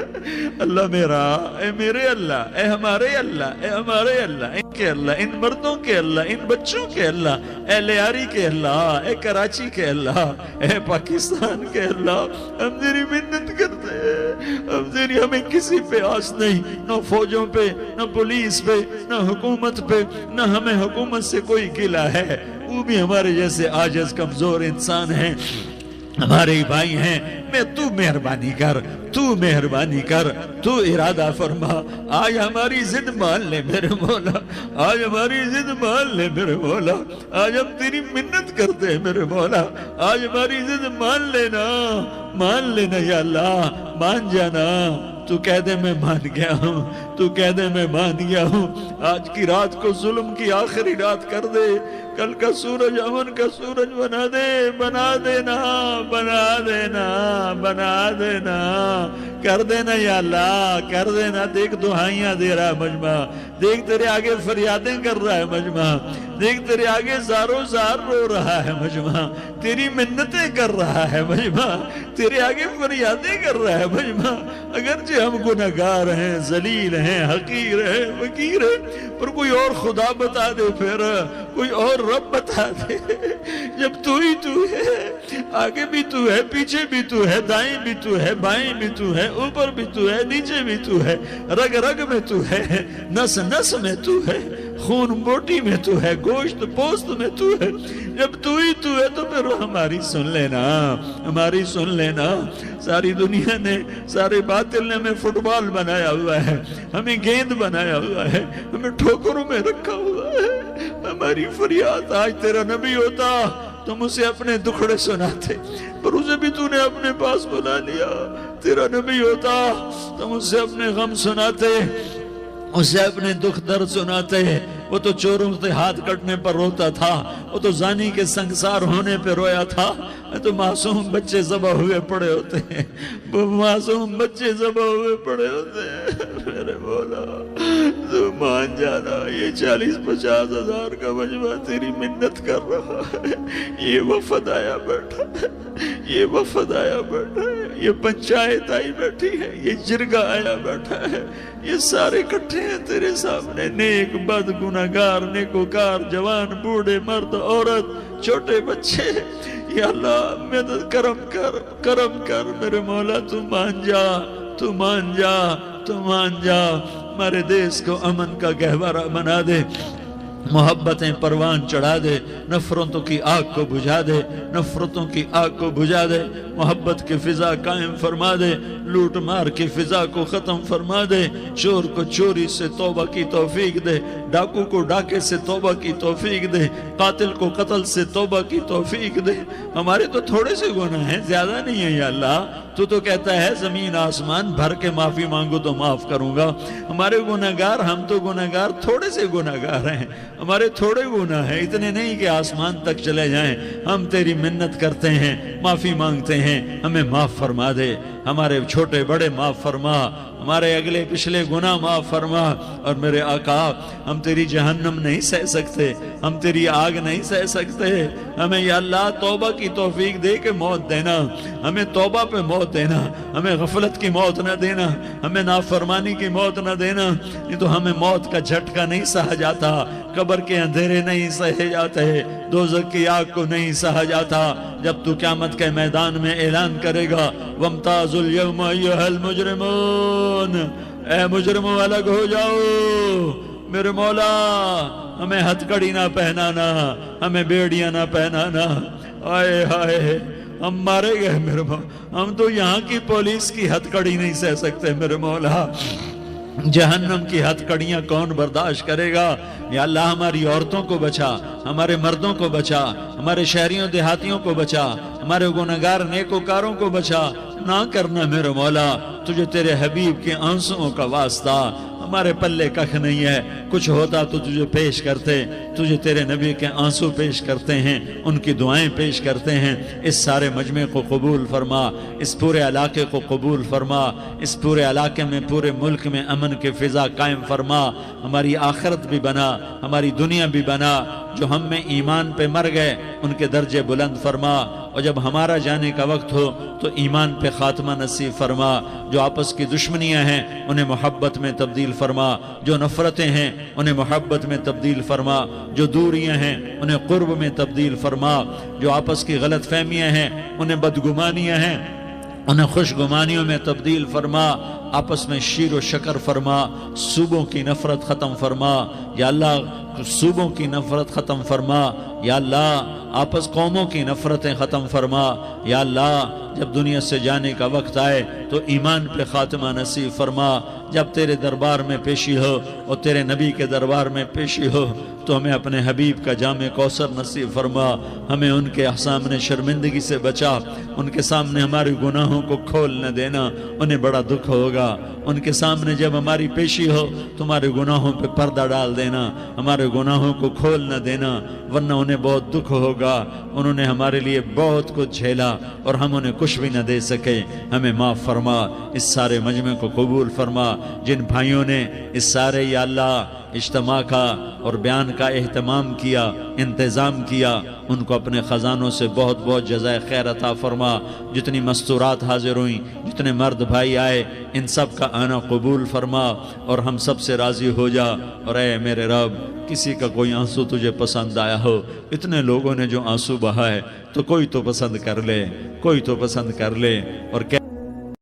اللہ میرا، اے میرے اللہ، اے ہمارے اللہ، اے ہمارے اللہ، کے اللہ، ان مردوں کے اللہ، ان بچوں کے اللہ، اے لیاری کے اللہ، اے کراچی کے اللہ، اے پاکستان کے اللہ، ہم تیری منت کرتے ہیں، ہمیں کسی پہ آس نہیں، نہ فوجوں پہ، نہ پولیس پہ، نہ حکومت پہ، نہ ہمیں حکومت سے کوئی گلہ ہے، وہ بھی ہمارے جیسے عاجز کمزور انسان ہیں، ہمارے ہی بھائی ہیں، میں تو مہربانی کر، تو مہربانی کر، تو ارادہ فرما، آج ہماری ضد مان لے میرے مولا، آج ہماری ضد مان لے میرے مولا، آج ہم تیری منت کرتے ہیں میرے مولا، آج ہماری ضد مان لینا یا اللہ، مان جانا، تو کہہ دے میں مان گیا ہوں، تو کہہ دے میں مان گیا ہوں، آج کی رات کو ظلم کی آخری رات کر دے، کل کا سورج امن کا سورج بنا دینا، کر دینا یا اللہ، کر دینا، دیکھ دعائیاں دے رہا ہے مجمع، دیکھ تیرے آگے فریادیں کر رہا ہے مجمع، دیکھ تیرے آگے زارو زار رو رہا ہے مجمع، تیری منتیں کر رہا ہے مجمع، تیرے آگے فریادیں کر رہا ہے مجمع، اگرچہ ہم گناہگار ہیں، ذلیل ہیں، حقیر ہیں، فقیر ہیں، پر کوئی اور خدا بتا دے، پھر کوئی اور رب بتا دے، جب تو ہی تو ہے، آگے بھی تو ہے، پیچھے بھی تو ہے، دائیں بھی تو ہے، بائیں بھی تو ہے، اوپر بھی تو ہے، نیچے بھی تو ہے، رگ رگ میں تو ہے، نس نس میں تو ہے، خون بوٹی میں تو ہے، گوشت پوست میں تو ہے، جب تو ہی تو ہے تو پھر ہماری سن لینا، ہماری سن لینا، ساری دنیا نے، سارے باطل نے ہمیں فٹ بال بنایا ہوا ہے، ہمیں گیند بنایا ہوا ہے، ہمیں ٹھوکروں میں رکھا ہوا ہے، ہماری فریاد، آج تیرا نبی ہوتا تم اسے اپنے دکھڑے سناتے، پر اسے بھی تو نے اپنے پاس بلا لیا، تیرا نبی ہوتا تم اسے اپنے غم سناتے، اسے اپنے دکھ درد سناتے، وہ تو چوروں سے ہاتھ کٹنے پر روتا تھا، وہ تو زانی کے سنگسار ہونے پہ رویا تھا، تو معصوم بچے ذبح ہوئے پڑے ہوتے ہیں، وہ معصوم بچے ذبح ہوئے پڑے ہوتے ہیں، میرے مولا تو مان جانا، یہ 40-50 ہزار کا مجمع تیری منت کر رہا ہے، یہ وفد آیا بیٹھا ہے، یہ وفد آیا بیٹھا ہے، یہ پنچایت آئی بیٹھی ہے، یہ جرگہ آیا بیٹھا ہے، یہ سارے کٹھے ہیں تیرے سامنے، نیک بد گناہگار نیکوکار، جوان بوڑھے مرد عورت چھوٹے بچے، یا اللہ مدد کرم کر میرے مولا، تو مان جا، تو مان جا، تو مان جا، ہمارے دیس کو امن کا گہوارہ بنا دے، محبتیں پروان چڑھا دے، نفرتوں کی آگ کو بجھا دے، نفرتوں کی آگ کو بجھا دے، محبت کی فضا قائم فرما دے، لوٹ مار کی فضا کو ختم فرما دے، چور کو چوری سے توبہ کی توفیق دے، ڈاکو کو ڈاکے سے توبہ کی توفیق دے، قاتل کو قتل سے توبہ کی توفیق دے، ہمارے تو تھوڑے سے گناہ ہیں، زیادہ نہیں ہے یا اللہ، تو کہتا ہے زمین آسمان بھر کے معافی مانگو تو معاف کروں گا، ہمارے گناہگار، ہم تو گناہگار تھوڑے سے گناہگار ہیں، ہمارے تھوڑے گناہ ہیں، اتنے نہیں کہ آسمان تک چلے جائیں، ہم تیری منت کرتے ہیں، معافی مانگتے ہیں، ہمیں معاف فرما دے، ہمارے چھوٹے بڑے معاف فرما، ہمارے اگلے پچھلے گناہ معاف فرما، اور میرے آقا ہم تیری جہنم نہیں سہ سکتے، ہم تیری آگ نہیں سہ سکتے، ہمیں یا اللہ توبہ کی توفیق دے کے موت دینا، ہمیں توبہ پہ موت دینا، ہمیں غفلت کی موت نہ دینا، ہمیں نافرمانی کی موت نہ دینا، نہیں تو ہمیں موت کا جھٹکا نہیں سہا جاتا، قبر کے اندھیرے نہیں سہے جاتے، دوزخ کی آگ کو نہیں سہا جاتا، جب تو قیامت کے میدان میں اعلان کرے گا وَامْتَازُوا الْيَوْمَ أَيُّهَا الْمُجْرِمُونَ، اے مجرموں الگ ہو جاؤ، میرے مولا ہمیں ہتھ کڑی نہ پہنانا، ہمیں بیڑیاں نہ پہنانا، آئے ہائے ہم مارے گئے میرے مولا، ہم تو یہاں کی پولیس کی ہتھ کڑی نہیں سہ سکتے میرے مولا، جہنم کی ہتھ کڑیاں کون برداشت کرے گا، یا اللہ ہماری عورتوں کو بچا، ہمارے مردوں کو بچا، ہمارے شہریوں دیہاتیوں کو بچا، ہمارے گناہگار نیکوکاروں کو بچا، نہ کرنا میرے مولا، تجھے تیرے حبیب کے آنسوؤں کا واسطہ، ہمارے پلے کخ نہیں ہے، کچھ ہوتا تو تجھے پیش کرتے، تجھے تیرے نبی کے آنسو پیش کرتے ہیں، ان کی دعائیں پیش کرتے ہیں، اس سارے مجمع کو قبول فرما، اس پورے علاقے کو قبول فرما، اس پورے علاقے میں پورے ملک میں امن کی فضا قائم فرما، ہماری آخرت بھی بنا، ہماری دنیا بھی بنا، جو ہم میں ایمان پہ مر گئے ان کے درجے بلند فرما، اور جب ہمارا جانے کا وقت ہو تو ایمان پہ خاتمہ نصیب فرما، جو آپس کی دشمنیاں ہیں انہیں محبت میں تبدیل فرما، جو نفرتیں ہیں انہیں محبت میں تبدیل فرما، جو دوریاں ہیں انہیں قرب میں تبدیل فرما، جو آپس کی غلط فہمیاں ہیں انہیں بدگمانیاں ہیں انہیں خوش گمانیوں میں تبدیل فرما، آپس میں شیر و شکر فرما، صوبوں کی نفرت ختم فرما یا اللہ، صوبوں کی نفرت ختم فرما یا اللہ، آپس قوموں کی نفرتیں ختم فرما یا اللہ۔ جب دنیا سے جانے کا وقت آئے تو ایمان پہ خاتمہ نصیب فرما، جب تیرے دربار میں پیشی ہو اور تیرے نبی کے دربار میں پیشی ہو تو ہمیں اپنے حبیب کا جام کوثر نصیب فرما، ہمیں ان کے سامنے شرمندگی سے بچا، ان کے سامنے ہمارے گناہوں کو کھول نہ دینا، انہیں بڑا دکھ ہوگا، ان کے سامنے جب ہماری پیشی ہو تمہارے گناہوں پہ پردہ ڈال دینا، ہمارے گناہوں کو کھول نہ دینا، ورنہ انہیں بہت دکھ ہوگا، انہوں نے ہمارے لیے بہت کچھ جھیلا اور ہم انہیں کچھ بھی نہ دے سکے، ہمیں معاف فرما، اس سارے مجمع کو قبول فرما، جن بھائیوں نے اس سارے یا اللہ اجتماع کا اور بیان کا اہتمام کیا، انتظام کیا، ان کو اپنے خزانوں سے بہت بہت جزائے خیر عطا فرما، جتنی مستورات حاضر ہوئیں، جتنے مرد بھائی آئے، ان سب کا آنا قبول فرما اور ہم سب سے راضی ہو جا، اور اے میرے رب کسی کا کوئی آنسو تجھے پسند آیا ہو، اتنے لوگوں نے جو آنسو بہائے تو کوئی تو پسند کر لے، کوئی تو پسند کر لے، اور کہ